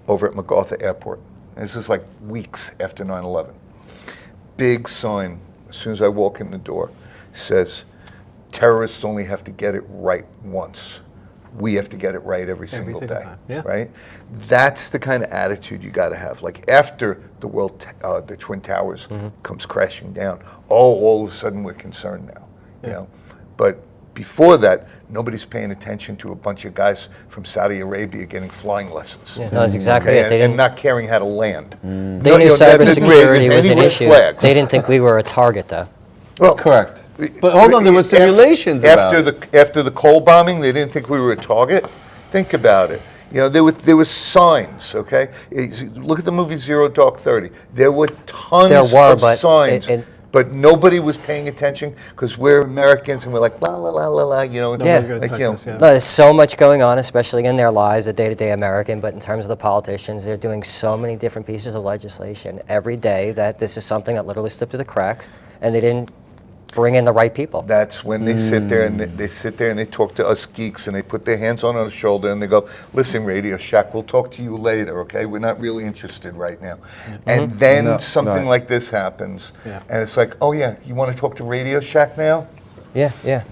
over at MacArthur Airport. And this is like weeks after 9/11. Big sign, as soon as I walk in the door, says, terrorists only have to get it right once. We have to get it right every single single day, time, yeah. right? That's the kind of attitude you got to have. Like after the Twin Towers comes crashing down, all of a sudden we're concerned now, you know? But before that, nobody's paying attention to a bunch of guys from Saudi Arabia getting flying lessons. Yeah, no, that's exactly Okay, it. They and didn't. not caring how to land. They No, knew you know, that didn't raise cybersecurity was any an red issue. flags. They didn't think we were a target, though. Well, Correct. But hold on, there were simulations about it. after the coal bombing, they didn't think we were a target. Think about it. You know, there was signs. Okay, look at the movie Zero Dark 30. There were tons There were, of but signs, it- but nobody was paying attention because we're Americans and we're like la la la la la. You know, Yeah. like, you know, No, there's so much going on, especially in their lives, the day-to-day American, but in terms of the politicians, they're doing so many different pieces of legislation every day that this is something that literally slipped through the cracks, and they didn't bring in the right people. That's when they sit there and they sit there and they talk to us geeks and they put their hands on our shoulder and they go, "Listen, Radio Shack, we'll talk to you later, okay? We're not really interested right now." And then No, something right. like this happens, Yeah. and it's like, "Oh yeah, you want to talk to Radio Shack now?" Yeah, yeah.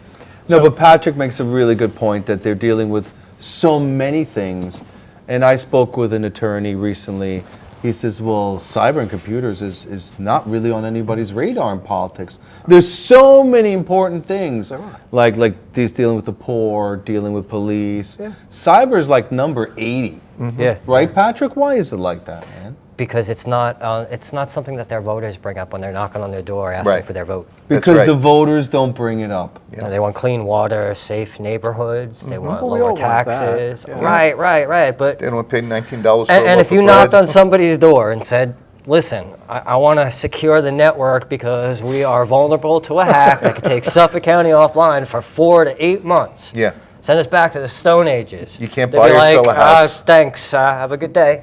No, but Patrick makes a really good point that they're dealing with so many things. And I spoke with an attorney recently. He says, well, cyber and computers is not really on anybody's radar in politics. There's so many important things, There are. like these dealing with the poor, dealing with police. Yeah. Cyber is like number 80, Yeah. right, Patrick? Why is it like that, man? Because it's not something that their voters bring up when they're knocking on their door asking Right. for their vote. That's Because right. the voters don't bring it up. Yeah. They want clean water, safe neighborhoods. They want Well, we lower all want that, taxes. yeah. Right. But They don't want to pay $19 for a and loaf if you of knocked bread. on somebody's door and said, "Listen, I want to secure the network because we are vulnerable to a hack that could take Suffolk County offline for 4 to 8 months. Yeah. Send us back to the Stone Ages." You can't They'd buy be or like, sell a house. Thanks. Have a good day.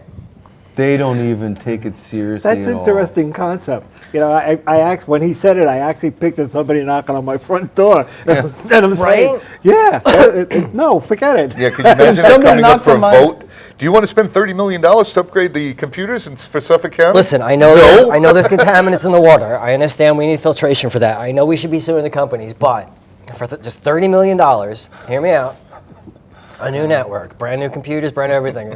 They don't even take it seriously That's at all. interesting concept. You know, when he said it, I actually pictured somebody knocking on my front door. And I'm saying, Right? yeah, no, forget it. Yeah, could you imagine that somebody coming up knocked for a on my- vote? Do you want to spend $30 million to upgrade the computers for Suffolk County? Listen, I know there's contaminants in the water. I understand we need filtration for that. I know we should be suing the companies, but for just $30 million, hear me out. A new network, brand new computers, brand new everything.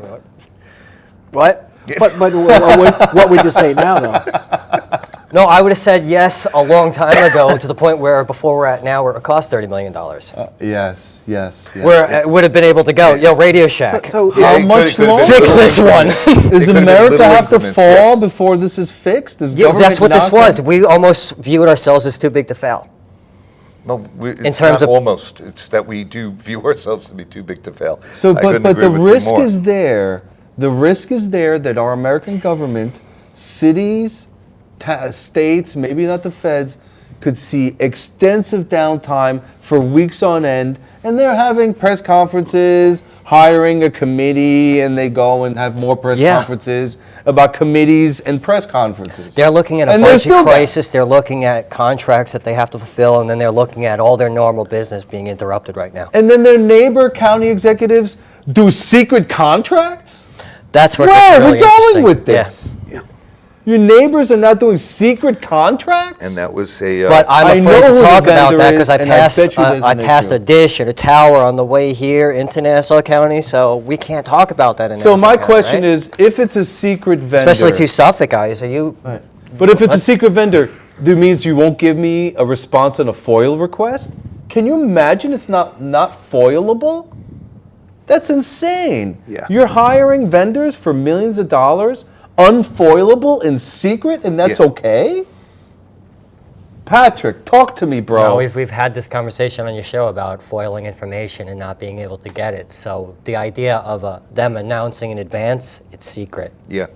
What? But what would you say now, though? No, I would have said yes a long time ago to the point where before we're at now, where it cost $30 million. Yes. Where it would have been able to go, yo, Radio Shack, So, How They much could've longer? been fix this one. Does could've been America little have to increments, fall yes. before this is fixed? Does Yeah, government that's what this not- was. We almost viewed ourselves as too big to fail. No, it's terms not of- almost. It's that we do view ourselves to be too big to fail. So, I but couldn't the agree with you risk more. is there. The risk is there that our American government, cities, states, maybe not the feds, could see extensive downtime for weeks on end, and they're having press conferences, hiring a committee, and they go and have more press Yeah. conferences about committees and press conferences. They're looking at a And they're budget still crisis, they're looking at contracts that they have to fulfill, and then they're looking at all their normal business being interrupted right now. And then their neighbor county executives do secret contracts? That's what Where gets are really we going interesting. with this? Your neighbors are not doing secret contracts? And that was a. But I I'm know afraid who to the talk about vendor that because is, I and I passed, bet you there's I an passed issue. a dish and a tower on the way here into Nassau County, so we can't talk about that in So Nassau my County, question right? is, if it's a secret vendor... Especially to Suffolk guys, are you... But if it's a secret vendor, that means you won't give me a response on a FOIL request? Can you imagine it's not FOILable? That's insane. Yeah. You're hiring vendors for millions of dollars, unfoilable in secret, and that's Yeah. okay? Patrick, talk to me, bro. No, we've had this conversation on your show about foiling information and not being able to get it. So the idea of them announcing in advance, it's secret. Yeah.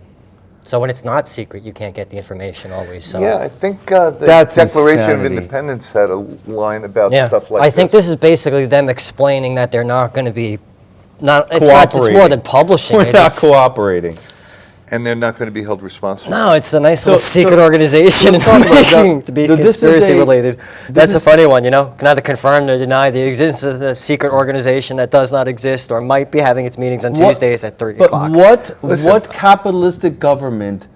So when it's not secret, you can't get the information always. So Yeah, I think the That's Declaration of insanity. Independence had a line about yeah, stuff like I think this is basically them explaining that they're not going to be not. It's not. It's more Cooperating. than publishing. We're it, not it's- cooperating. And they're not going to be held responsible. No, it's a nice little So- secret organization let's talk about that. to be So this is conspiracy a- related. this That's a is- funny one, you know. Can either confirm or deny the existence of a secret organization that does not exist or might be having its meetings on What- Tuesdays at 3 But o'clock. Listen. what capitalistic government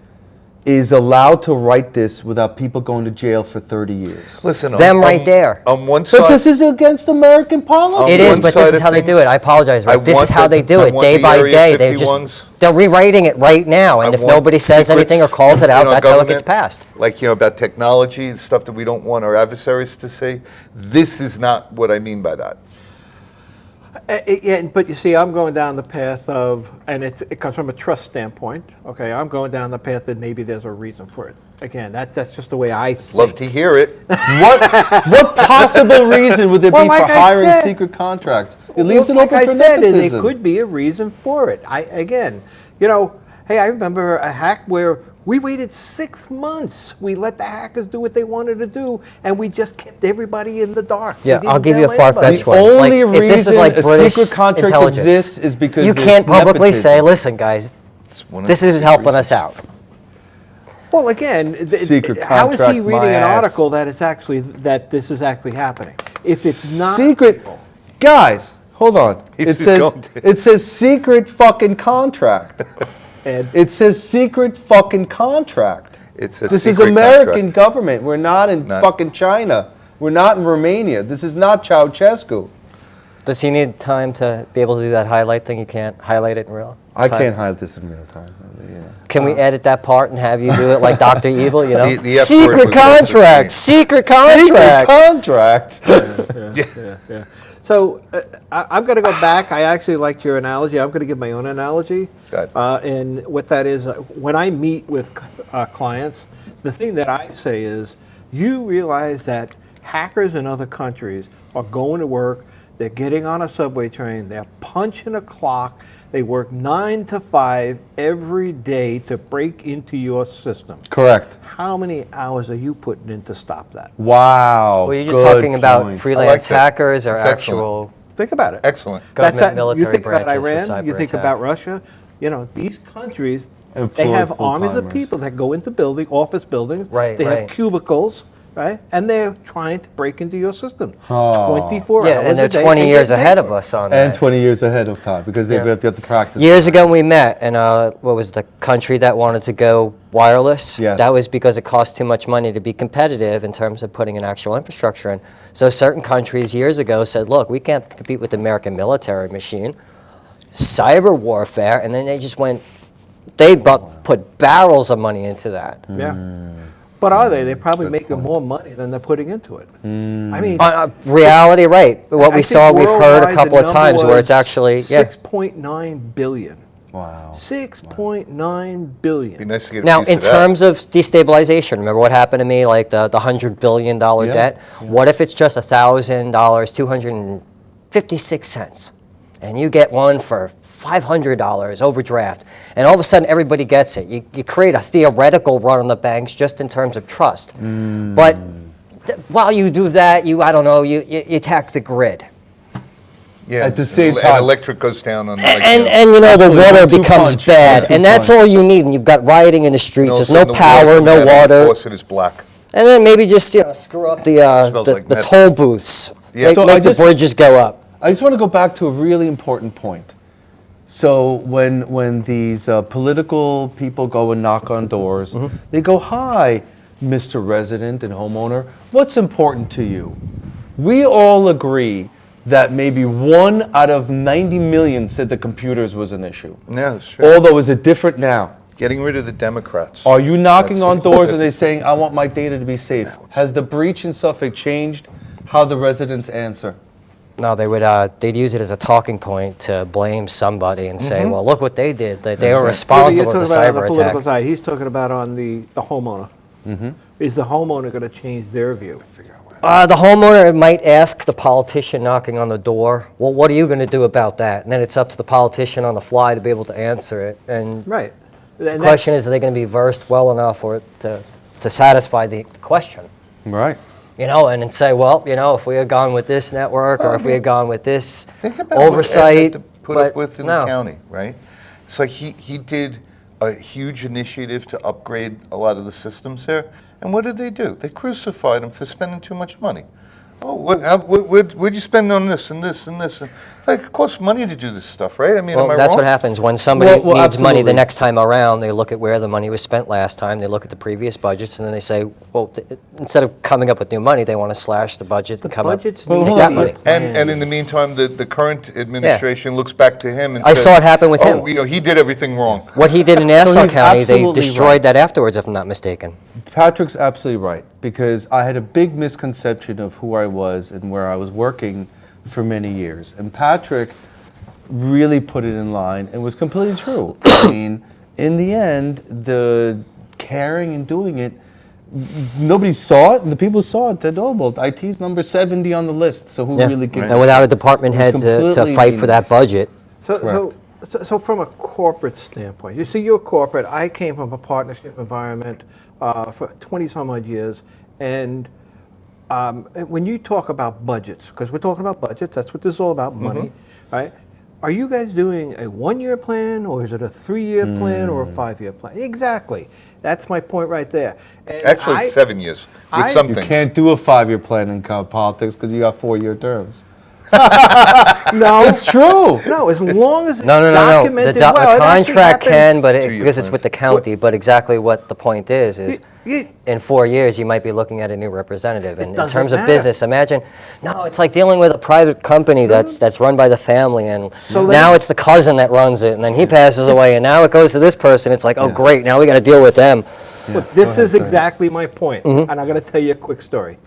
is allowed to write this without people going to jail for 30 years? Listen, Them right there. On one side, But this is against American policy. It on is, one but this side is of how they do it. things, I apologize, I Rick. This want is how the- they do I it, want day the by Area day. 51s. They're rewriting it right now, and I if want nobody says anything or secrets calls it out, in our that's how it gets government, passed. Like, about technology and stuff that we don't want our adversaries to see. This is not what I mean by that. Yeah, but you see, I'm going down the path of, and it comes from a trust standpoint. Okay, I'm going down the path that maybe there's a reason for it. Again, that's just the way I think. Love to hear it. What possible reason would there Well, be like for I hiring said- secret contracts? It leaves it Well, open like for I said, and nepotism. there could be a reason for it. Again, hey, I remember a hack where we waited 6 months. We let the hackers do what they wanted to do, and we just kept everybody in the dark. We Yeah, didn't I'll give you a tell anybody. far-fetched The one. only Like, if this is reason like a British secret contract intelligence, exists is because you it's can't publicly say, nepotism. listen, guys, It's one of this the is big helping reasons. us out. Well, again, Secret how is he contract, reading my an ass. article that this is actually happening? If it's not secret, guys, hold on. He's It just says going to- it says secret fucking contract. Ed, It says secret fucking contract. It's a This is secret American contract. government. We're not in Not- fucking China. We're not in Romania. This is not Ceausescu. Does he need time to be able to do that highlight thing? You can't highlight it in real I time? can't hide this in real time. Can we edit that part and have you do it like Dr. Evil, you know? The F word Secret was on the contract! Secret contract! Secret contract. So I'm going to go back. I actually liked your analogy. I'm going to give my own analogy. Go ahead. And what that is, when I meet with clients, the thing that I say is, you realize that hackers in other countries are going to work. They're getting on a subway train. They're punching a clock. They work 9 to 5 every day to break into your system. Correct. How many hours are you putting in to stop that? Wow. Well, you're just good talking about point. freelance that. hackers or That's actual... Think about it. Excellent. Government, You military think about branches for Iran, you cyber think attack. about Russia, these countries, Employ they have armies of full-timers. people that go into office buildings. Right, They right. have cubicles, right? And they're trying to break into your system Oh. 24 Yeah, hours and they're a day 20 and years get ahead paid. of us on And that. 20 years ahead of time because they've Yeah. got the practice. Years ago we met, and what was the country that wanted to go wireless? Yes. That was because it cost too much money to be competitive in terms of putting an actual infrastructure in. So certain countries years ago said, look, we can't compete with the American military machine. Cyber warfare, and then they just went, put barrels of money into that. Yeah. But are they? They're probably making more money than they're putting into it. I mean, Reality, right. What I we think saw, we've heard worldwide a couple the of times number where it's was actually, yeah. 6.9 billion. Wow. 6.9 Be billion. nice to get a Now, piece in of that. terms of destabilization, remember what happened to me, like the $100 billion Yeah, debt? yeah. What if it's just $1,000, 256 cents, and you get one for $500 overdraft, and all of a sudden everybody gets it. You create a theoretical run on the banks just in terms of trust. But while you do that, I don't know, you attack the grid. Yeah, At the same and time. electric goes down on. And you know, the Absolutely, water 1-2 becomes punch, bad, 1-2 and that's punch. all you need. And you've got rioting in the streets. There's no The power, no water, faucet is black. and then maybe just screw up Smells like the meth. toll booths. Yeah. Make, So make I the just- bridges go up. I just want to go back to a really important point. So when these political people go and knock on doors, they go, "Hi, Mr. Resident and homeowner, what's important to you?" We all agree that maybe 1 out of 90 million said the computers was an issue. Yeah, that's true. Although, is it different now? Getting rid of the Democrats. Are you knocking That's on what- doors and they that's- saying, "I want my data to be safe"? Has the breach in Suffolk changed how the residents answer? No, they'd use it as a talking point to blame somebody and say, "Well, look what they did. They were You're responsible for the talking about on the cyber political attack." side. He's talking about on the homeowner. Is the homeowner going to change their view? The homeowner might ask the politician knocking on the door, "Well, what are you going to do about that?" And then it's up to the politician on the fly to be able to answer it. And Right. the question is, are they going to be versed well enough or to satisfy the question? Right. You know, and then say, well, you know, if we had gone with this network or if we had gone with this Think about what Ed oversight, had to put but up with in no. the county, right? It's like he did a huge initiative to upgrade a lot of the systems there, and what did they do? They crucified him for spending too much money. Oh, what'd you spend on this and this and this? Like, it costs money to do this stuff, right? I mean, Well, am I that's wrong? what happens when somebody Well, needs money absolutely. the next time around. They look at where the money was spent last time. They look at the previous budgets, and then they say, well, instead of coming up with new money, they want to slash the budget and come up budgets and need take to that be money. And in the meantime, the current administration looks back to him and I says, saw it happen with "Oh, him. you know, he did everything wrong." What he did in Nassau he's County, they absolutely destroyed right. that afterwards, if I'm not mistaken. Patrick's absolutely right, because I had a big misconception of who I was and where I was working for many years. And Patrick really put it in line and was completely true. I mean, in the end, the caring and doing it, nobody saw it, and the people who saw it said, "Oh, well, IT's number 70 on the list, so who Yeah. really gives And without a department It was head to completely fight for that meaningless. budget. So from a corporate standpoint, you see, you're corporate. I came from a partnership environment for 20 some odd years, and when you talk about budgets, because we're talking about budgets, that's what this is all about, money, right? Are you guys doing a 1-year plan, or is it a 3-year plan, or a 5-year plan? Exactly. That's my point right there. And Actually, I- 7 years with I- some You things. can't do a 5-year plan in politics because you got 4-year terms. No, It's true. no. As long as it's No. The, documented well, it actually contract happened. can, but 2-year because it's plans. with the county. But exactly what the point is You- in 4 years you might be looking at a new representative. And in doesn't terms of matter. business, imagine, no, it's like dealing with a private company that's run by the family, and So now then- it's the cousin that runs it, and then he passes away, and now it goes to this person. It's like, oh great, now we got to deal with them. But this is exactly my point, Mm-hmm. and I'm going to tell you a quick story.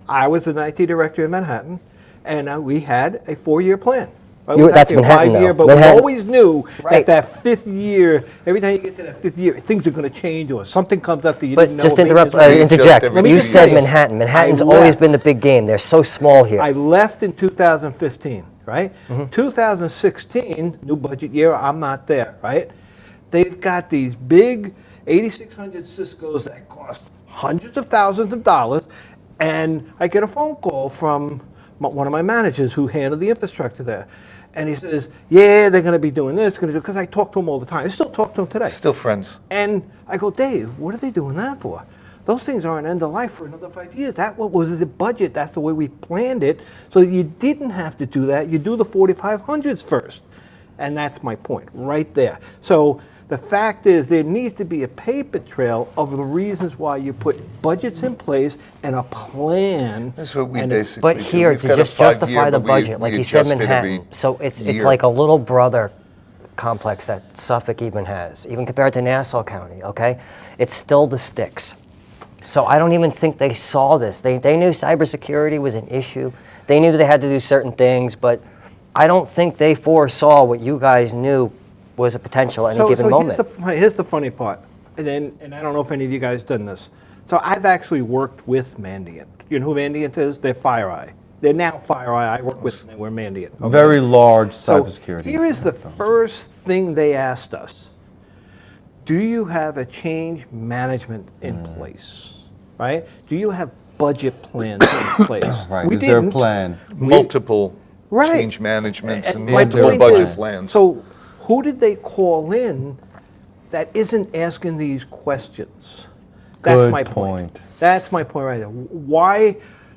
I was an IT director in Manhattan, and we had a 4-year plan. It You- was that's actually a Manhattan, 5-year, though. but Manhattan- we always knew Right. that 5th year, every time you get to that 5th year, things are going to change, or something comes up that you But didn't know. just maybe interrupt, it's- interject. Let me You just said say- Manhattan. Manhattan's I always left. been the big game. They're so small here. I left in 2015, right? Mm-hmm. 2016, new budget year, I'm not there, right? They've got these big 8600 Cisco's that cost hundreds of thousands of dollars, and I get a phone call from one of my managers who handled the infrastructure there. And he says, yeah, they're going to be doing this, because I talk to them all the time. I still talk to them today. Still friends. And I go, Dave, what are they doing that for? Those things aren't end of life for another 5 years. That was the budget. That's the way we planned it. So you didn't have to do that. You do the 4500s first. And that's my point right there. So the fact is there needs to be a paper trail of the reasons why you put budgets in place and a plan. That's what we and it's- basically But do. here, We've to got a just 5-year, justify the but budget, we like you said, adjust it every Manhattan. So it's year. like a little brother complex that Suffolk even has, even compared to Nassau County, okay? It's still the sticks. So I don't even think they saw this. They knew cybersecurity was an issue. They knew they had to do certain things, but I don't think they foresaw what you guys knew was a potential at any given moment. Here's the funny part, and I don't know if any of you guys done this. So I've actually worked with Mandiant. You know who Mandiant is? They're FireEye. They're now FireEye. I work with them. They were Mandiant. okay? Very large So cybersecurity. here is the first thing they asked us. Do you have a change management in place? Right? Do you have budget plans in place. Right, We is there a didn't. plan? Multiple Right. change managements and My multiple point budget is, plans. So who did they call in that isn't asking these questions? That's Good my point. That's my point right there. Why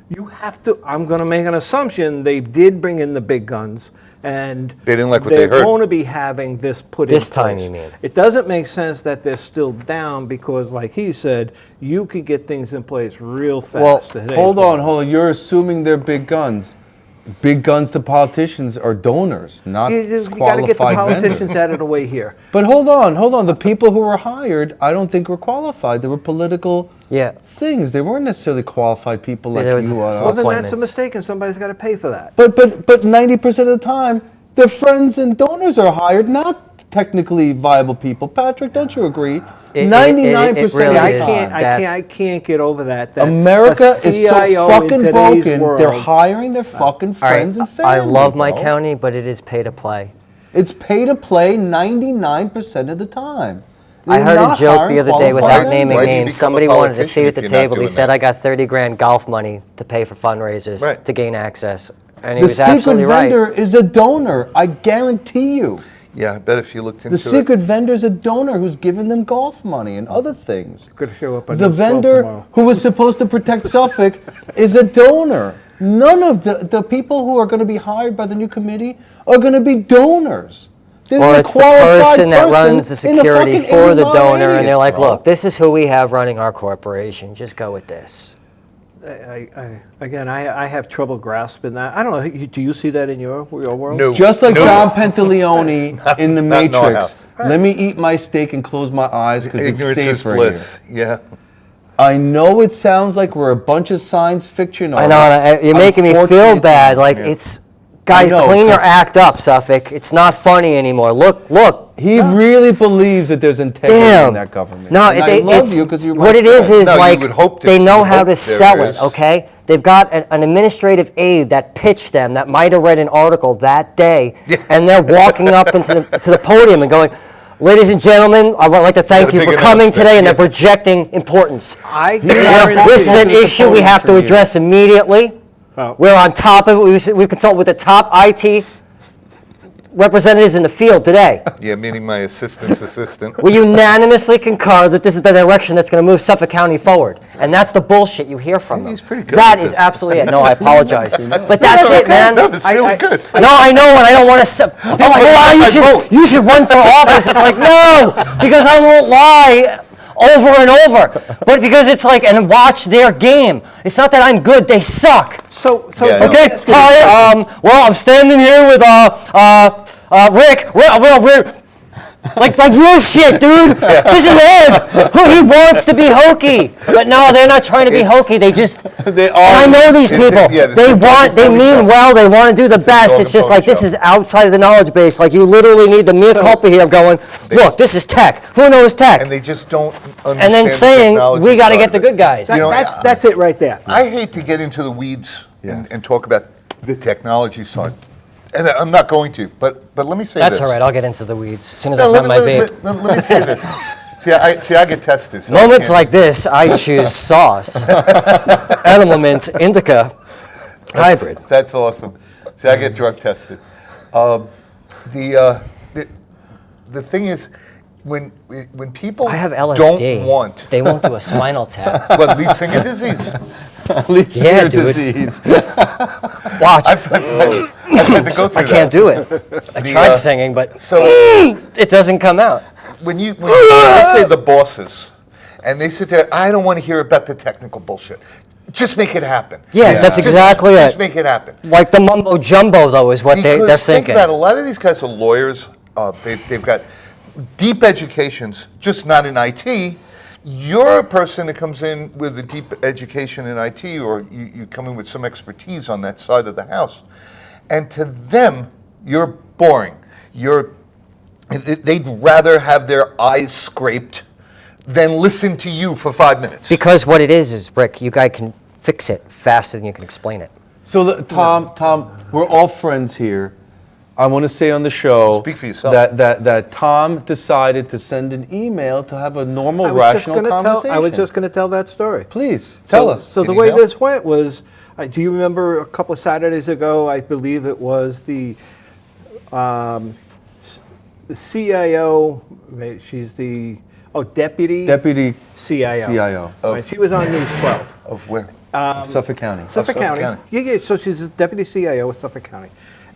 you have to, I'm going to make an assumption, they did bring in the big guns, and They didn't like what they they're heard. going to be having this put This in place. time, you mean? It doesn't make sense that they're still down because, like he said, you could get things in place real fast. Well, today. Hold on. You're assuming they're big guns. Big guns to politicians are donors, not You got to get the qualified politicians vendors. out of the way here. But hold on. The people who were hired, I don't think were qualified. They were political Yeah. things. They weren't necessarily qualified people like there was you some are. Well, then that's a appointments. mistake, and somebody's got to pay for that. But 90% of the time, their friends and donors are hired, not technically viable people. Patrick, don't you agree? It 99% really of I the is. time. can't. I can't get over that. that America a is so CIO in fucking today's broken. world- They're hiring their fucking All right, friends and family. I love my bro. county, but it is pay to play. It's pay to play 99% of the time. I They're heard a not joke hiring the other day qualified without vendors. naming Why do you names. become a Somebody wanted to politician sit at if the you're not table. He doing said, that? I got 30 grand golf money to pay for fundraisers Right. to gain access. And he The was secret absolutely right. vendor is a donor. I guarantee you. Yeah, I bet if you looked into The it. secret vendor is a donor who's giving them golf money and other things. Gonna show up on The News 12 vendor tomorrow. who was supposed to protect Suffolk is a donor. None of the people who are going to be hired by the new committee are going to be donors. There's Or a it's the qualified person that runs the in a security fucking for the 80-mile donor, and radius, they're like, bro. look, this is who we have running our corporation. Just go with this. I have trouble grasping that. I don't know. Do you see that in your world? No. Just like No. John Pantaleone in The not in our Matrix. house. Let me eat my steak and close my eyes because it's Ignorance is safer here. bliss. Yeah. I know it sounds like we're a bunch of science fiction I know, artists. and you're making me feel Unfortunately, bad. Like, yeah. it's, guys, I know, clean your 'cause- act up, Suffolk. It's not funny anymore. Look. He really believes that there's integrity Damn. in that government. No, And I love it's you because you're my what it is friend. is No, you like would hope that- they know you how hope to there sell it. is. Okay, they've got an administrative aide that pitched them that might have read an article that day, and they're walking up into to the podium and going, "Ladies and gentlemen, I would like to thank Got a you for big coming announcement, today," and yeah. they're projecting importance. I This guarantee is an It's a issue we podium have for to you. address immediately. Well- We're on top of it. We've consulted with the top IT representatives in the field today. Yeah, meaning my assistant's assistant. We unanimously concur that this is the direction that's going to move Suffolk County forward. And that's the bullshit you hear from them. He's pretty good That at is this. absolutely it. No, I apologize. But that's it, man. No, that's really I- good. No, I know, and I don't want to. They're like, well, you should run for office. It's like, no, because I won't lie over and over. But because it's like, and watch their game. It's not that I'm good; they suck. So Yeah, I know. Okay. Hi. Well, I'm standing here with Rick. Rick. Like your shit, dude. This is Ed. He wants to be hokey, but no, they're not trying to be hokey. They just. They And I are. know these It's- people. yeah, this They is a want. They dog and pony mean show. well. They want to do the best. dog It's and just pony like this show. is outside of the knowledge base. Like you literally need the mea culpa here of going. Look, this is tech. Who knows tech? And they just don't understand And then the saying technology we got to side get of the it. good guys. You know, that's it right there. I hate to get into the weeds Yes. and talk about the technology side, and I'm not going to. But let me say That's this. all right. I'll get into the weeds as soon as No, I let, find me, my vape. let me say this. I get tested. So I Moments can't- like this, I choose sauce. Animal Mints Indica Hybrid. That's awesome. See, I get drug tested. The thing is, when people I have LSD. don't want, They won't do a spinal tap. well, lead singer disease. Least Yeah, ear dude. disease. Watch. I've had to go through I can't that. do it. I The, tried singing, but So it doesn't come out. when let's say the bosses, and they sit there, I don't want to hear about the technical bullshit. Just make it happen. Yeah, that's exactly just it. make it happen. Like the mumbo jumbo, though, is what they're Because think thinking. about it, a lot of these guys are lawyers. They've got deep educations, just not in IT. You're a person that comes in with a deep education in IT, or you come in with some expertise on that side of the house. And to them, you're boring. They'd rather have their eyes scraped than listen to you for 5 minutes. Because what it is, Rick, you guys can fix it faster than you can explain it. So, Tom, we're all friends here. I want to say on the show Speak for yourself. that Tom decided to send an email to have a normal, rational conversation. I was just going to tell that story. Please, tell us. So the An way email? this went was, do you remember a couple of Saturdays ago, I believe it was the CIO, she's the, deputy Deputy CIO. CIO Right, she was on News 12. Of where? Suffolk County. Suffolk Suffolk County. County. Yeah, so she's the deputy CIO of Suffolk County.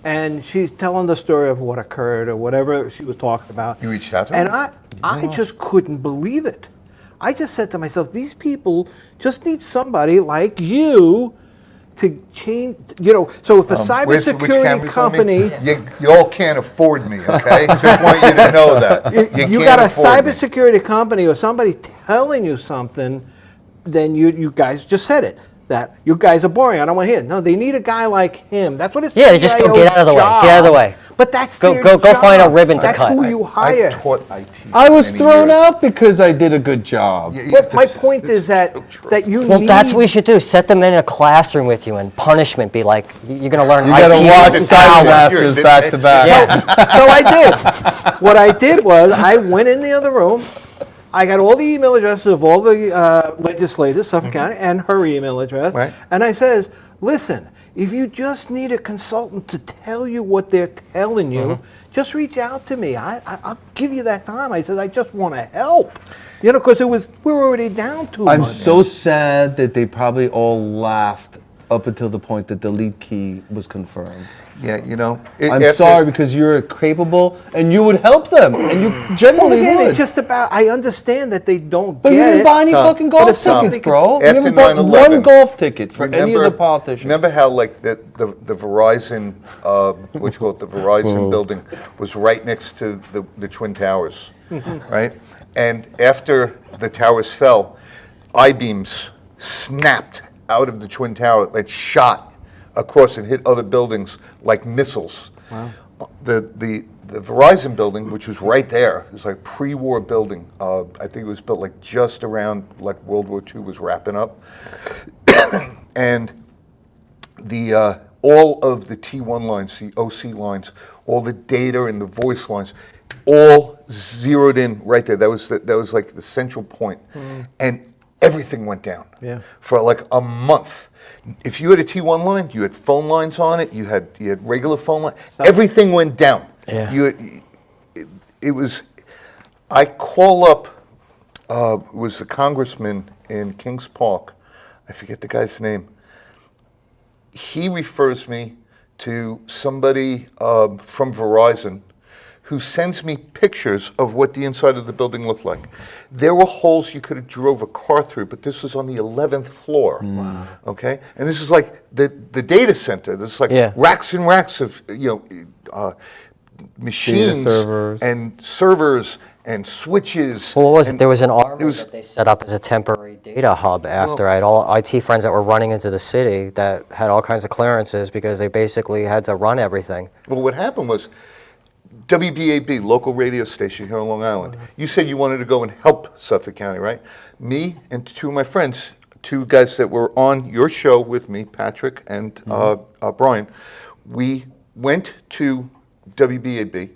And she's telling the story of what occurred or whatever she was talking about. You reached out to her? And I just couldn't believe it. I just said to myself, these people just need somebody like you to change, so if a Which cybersecurity cameras on me? company, You all can't afford me, okay? Just want you to know that. you can't got a afford me. cybersecurity company or somebody telling you something, then you guys just said it. That you guys are boring. I don't want to hear it. No, they need a guy like him. That's what it's. Yeah, just go get out of the way. Get out of the way. But that's Go- their go job. find a ribbon to That's cut. who you I hire. taught IT I was for many thrown years. out because I did a good job. Yeah, But my that's- point is that so true. that you Well, need. that's what we should do. Set them in a classroom with you, and punishment be like, you're going to learn You IT. got to watch in an hour. CyberMasters back to back. Yeah. So I did. What I did was I went in the other room. I got all the email addresses of all the legislators, Suffolk County, and her email address. Right. And I says, listen, if you just need a consultant to tell you what they're telling you, just reach out to me. I'll give you that time. I said, I just want to help. Because we're already down to I'm so sad that they probably all laughed up until the point that the lead key was confirmed. Yeah, I'm sorry because you're capable and you would help them and you Well, genuinely again, would. it's just about, I understand that they don't But get you didn't it. buy any Tom, fucking but golf if somebody tickets, could- bro. You After haven't bought 9/11, one golf ticket for any of the politicians. Remember how like the Verizon, what you call it, the Verizon building was right next to the Twin Towers, right? And after the towers fell, I-beams snapped out of the Twin Tower that shot across and hit other buildings like missiles. Wow. The Verizon building, which was right there, it was like pre-war building. I think it was built like just around like World War II was wrapping up, and the all of the T1 lines, the OC lines, all the data and the voice lines, all zeroed in right there. That was like the central point, and everything went down. Yeah. For like a month. If you had a T1 line, you had phone lines on it. You had regular phone line. Everything went down. Yeah. It was. I call up. Was the congressman in Kings Park? I forget the guy's name. He refers me to somebody from Verizon who sends me pictures of what the inside of the building looked like. There were holes you could have drove a car through, but this was on the 11th floor. Wow. Okay? And this is like the data center. This is like racks and racks of machines servers. and servers and switches. Well, what was it? and There was an army it was- that they set up as a temporary data hub after. I had all IT friends that were running into the city that had all kinds of clearances because they basically had to run everything. Well, what happened was WBAB, local radio station here on Long Island. You said you wanted to go and help Suffolk County, right? Me and two of my friends, two guys that were on your show with me, Patrick and Brian, we went to WBAB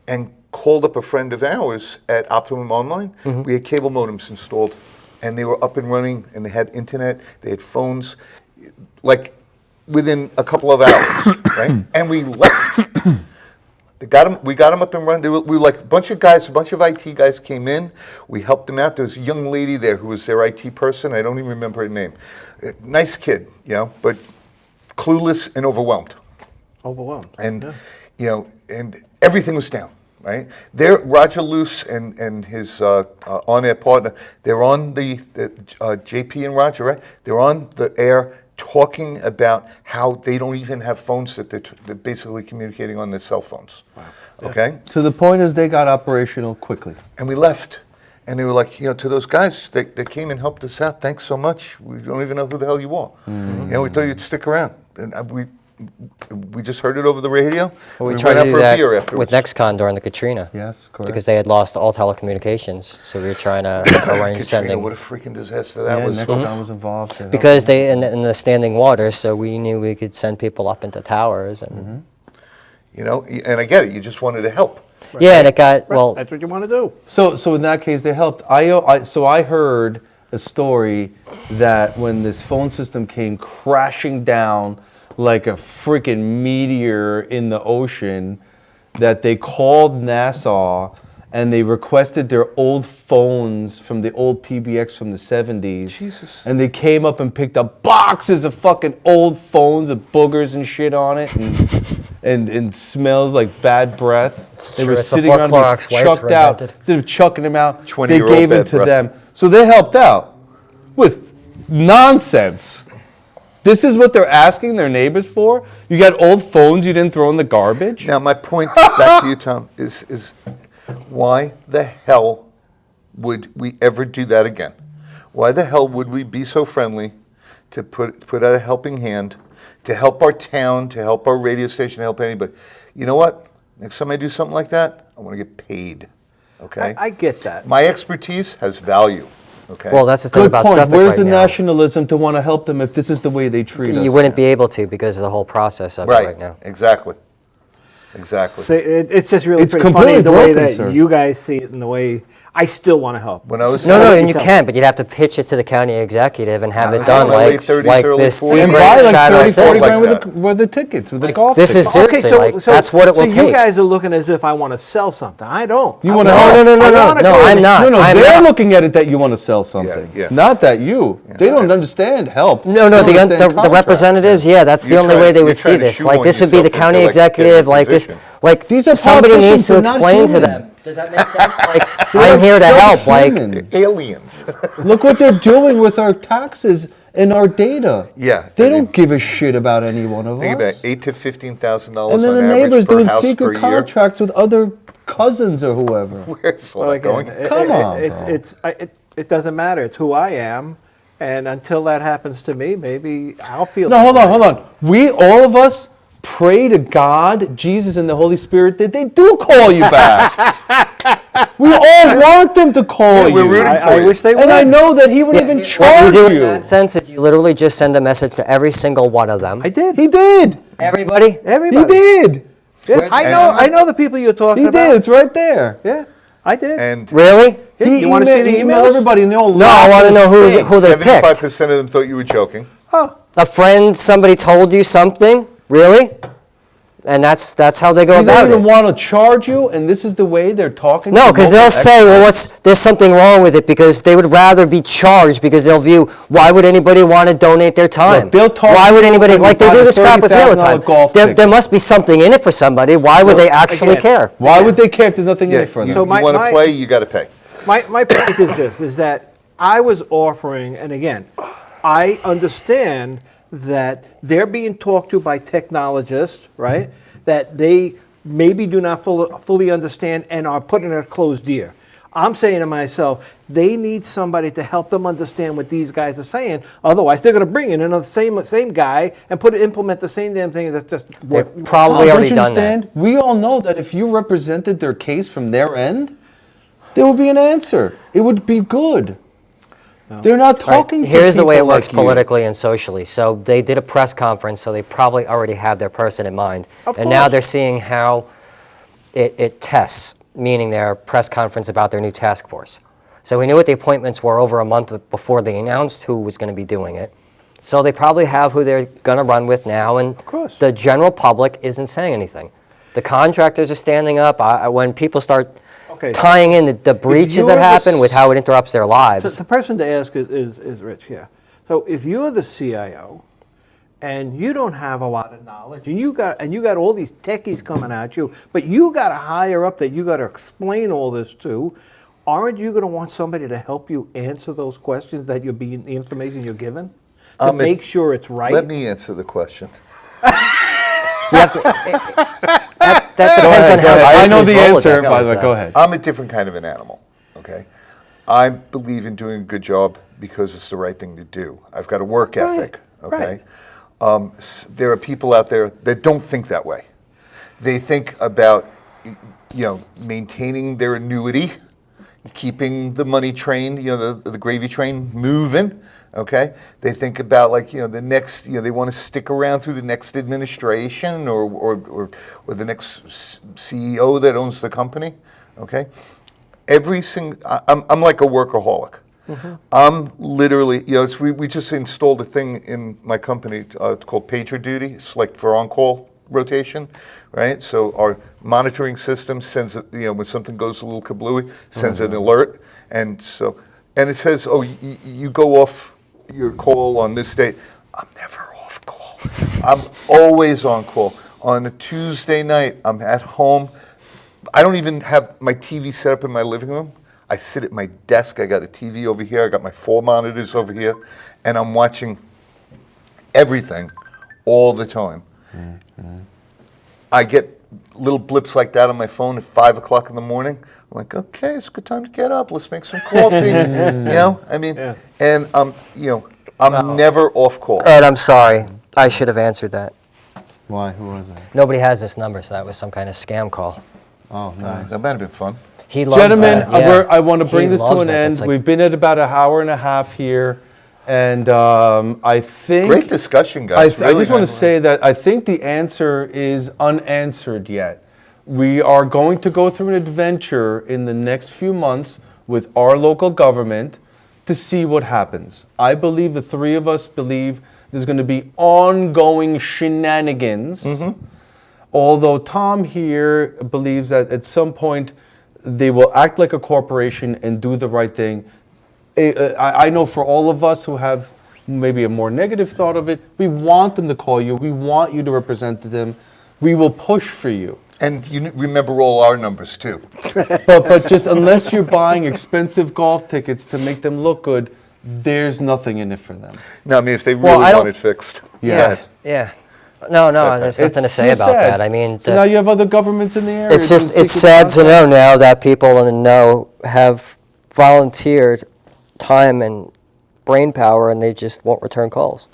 and called up a friend of ours at Optimum Online. We had cable modems installed, and they were up and running, and they had internet, they had phones, like within a couple of hours, right? And we left. We got them up and running. We were like a bunch of IT guys came in. We helped them out. There was a young lady there who was their IT person. I don't even remember her name. Nice kid, but clueless and overwhelmed. Overwhelmed. And and everything was down, right? There, Roger Luce and his on-air partner, they're on the JP and Roger, right? They're on the air talking about how they don't even have phones that they're basically communicating on their cell phones. Wow. Okay? So the point is they got operational quickly. And we left. And they were like, to those guys that came and helped us out, thanks so much. We don't even know who the hell you are. We thought you'd stick around. And we just heard it over the radio. Well, we went tried out to for do a that beer afterwards. with Nexcon during the Katrina. Yes, correct. Because they had lost all telecommunications, so we were trying to arrange Katrina, sending. what a freaking disaster that Yeah, was. Nextcom was involved. in Because they in the standing water, so we knew we could send people up into towers and. You know, and I get it. You just wanted to help. Yeah, and it got, Right, well, that's what you want to do. So in that case, they helped. So I heard a story that when this phone system came crashing down like a freaking meteor in the ocean, that they called NASA and they requested their old phones from the old PBX from the 70s. Jesus. And they came up and picked up boxes of fucking old phones with boogers and shit on it and smells like bad breath. They true. were It's sitting before around being Clorox wipes chucked were out. invented. Instead of chucking them out, they 20-year-old gave it bad to breath. them. So they helped out with nonsense. This is what they're asking their neighbors for? You got old phones you didn't throw in the garbage? Now, my point back to you, Tom, is why the hell would we ever do that again? Why the hell would we be so friendly to put out a helping hand, to help our town, to help our radio station, to help anybody? You know what? Next time I do something like that, I want to get paid. Okay? I get that. My expertise has value. Okay? well, that's the thing Good about point. Civic Where's right the now. nationalism to want to help them if this is the way they treat us? You wouldn't be able to because of the whole process of it right now. Exactly. Exactly. So it's just really It's pretty completely funny the way broken, that sir. you guys see it and the way I still want to help. When I was No, Let me and you tell can, but you'd have to pitch it to the county executive and have I it was done in my late like 30s, early this 40s. secret And buy like satellite 30, 40 thing. grand Like with the tickets, with the golf This is tickets. seriously like, that's what it will so take. you guys are looking as if I want to sell something. I don't. You I wanna want- help? No, I wanna go I'm in- not. No, I'm they're not. looking at it that you want to sell something. Yeah. Not that you. They don't understand help. No, They don't the understand the representatives, yeah, that's the You're only trying- way they you're would see trying to this. Like, shoehorn this would be the yourself into, county like, executive, getting a like this, position. like, These are somebody needs politicians, to they're not explain to human. them. Does that make sense? Like, They're I'm here to help, like, subhuman. Aliens. Look what they're doing with our taxes and our data. Yeah, They I mean- don't give a shit about any one of Think about us. $8,000 to $15,000 And then on the average neighbors per doing house per secret year. contracts with other cousins or whoever. Where's all Well, that again, going? Come on, it doesn't matter. It's who I am, and until that happens to me, maybe I'll feel. No, hold on. We, all of us, pray to God, Jesus, and the Holy Spirit that they do call you back. We all want them to call Yeah, we're you. rooting for I you. wish they would. And I know that he would even what you charge do in you. that sense is you literally just send a message to every single one of them. I did. He did. Everybody? Everybody. He did. Yeah, I know the people you're talking He about. did. It's right there. Yeah, I did. And Really? He You wanna see the he emailed emails? everybody and they all No, I laughed want to in know his who face. they picked. 75% of them thought you were joking. A friend, somebody told you something? Really? And that's how they go They about don't even it. want to charge you, and this is the way they're talking. No, to because local they'll say, well, experts. there's something wrong with it because they would rather be charged because they'll view, why would anybody want to donate their time? Look, they'll talk Why to would you anybody, when you like they buy do the this crap with me all the $30,000 time. golf There ticket. must be something in it for somebody. Why would they actually again, care? Why would they care if there's nothing in Yeah, it for them? you, So my- want to my- play, you got to pay. My point is this, is that I was offering, and again, I understand that they're being talked to by technologists, right? That they maybe do not fully understand and are put in a closed ear. I'm saying to myself, they need somebody to help them understand what these guys are saying. Otherwise, they're going to bring in another same guy and implement the same damn thing that's just worth. They've probably Don't already you done that. understand? We all know that if you represented their case from their end, there would be an answer. It would be good. They're not talking to Here's the way it people works like you. politically and socially. So they did a press conference, so they probably already have their person in mind. Of And now course. they're seeing how it tests, meaning their press conference about their new task force. So we knew what the appointments were over a month before they announced who was going to be doing it. So they probably have who they're going to run with now, and course. the general public isn't saying anything. The contractors are standing up. When people start Okay. tying in the breaches you're that the happen with how it interrupts their lives. The person to ask is Rich here. So if you're the CIO and you don't have a lot of knowledge and you got all these techies coming at you, but you got a higher up that you got to explain all this to, aren't you going to want somebody to help you answer those questions that you're being the information you're given to make sure it's right? Let me answer the question. You have to, that depends on Go how ahead. I know the company's answer, Rolodex by is, the way. Go ahead. I'm a different kind of an animal, okay? I believe in doing a good job because it's the right thing to do. I've got a work ethic, okay? There are people out there that don't think that way. They think about, maintaining their annuity, keeping the money train, the gravy train moving. Okay, they think about like the next, they want to stick around through the next administration or the next CEO that owns the company. Okay, I'm like a workaholic. I'm literally, we just installed a thing in my company called Pager Duty. It's like for on-call rotation, right? So our monitoring system sends, when something goes a little kablooey, sends an alert, and it says, oh, you go off your call on this date. I'm never off call. I'm always on call. On a Tuesday night, I'm at home. I don't even have my TV set up in my living room. I sit at my desk. I got a TV over here. I got my 4 monitors over here, and I'm watching everything all the time. Mm-hmm. I get little blips like that on my phone at 5 o'clock in the morning. I'm like, okay, it's a good time to get up. Let's make some coffee. And I'm never off call. Ed, I'm sorry. I should have answered that. Why? Who was it? Nobody has this number, so that was some kind of scam call. Oh, nice. That might have been fun. He loves Gentlemen, that. Yeah. I want to bring He this to loves an it. end. It's like- We've been at about an hour and a half here, and I think... Great discussion, I guys. Really just want to nice. say that I think the answer is unanswered yet. We are going to go through an adventure in the next few months with our local government to see what happens. I believe the three of us believe there's going to be ongoing shenanigans. Mm-hmm. Although Tom here believes that at some point they will act like a corporation and do the right thing. I know for all of us who have maybe a more negative thought of it, we want them to call you. We want you to represent them. We will push for you. And you remember all our numbers, too. But just unless you're buying expensive golf tickets to make them look good, there's nothing in it for them. No, I mean, if they Well, really I want don't- it fixed. Yes. Yeah. No, there's nothing to It's say so about sad. that. I mean, So now you have other governments in the area. it's just, doing it's secret sad to contact. know now that people in the know have volunteered time and brain power and they just won't return calls.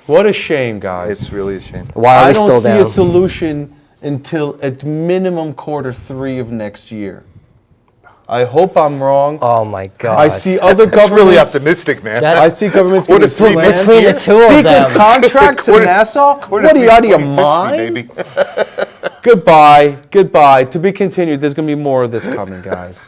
What a shame, guys. It's really a shame. Why are I we don't still see down? a solution until at minimum Q3 of next year. I hope I'm wrong. Oh my God. I see other That's really governments. optimistic, man. That's- I see governments Quarter getting three slammed. Between the two of Secret them. contracts in Quarter- Nassau? Quarter What are you out of your 3, 2060, mind? baby. Goodbye. To be continued. There's going to be more of this coming, guys.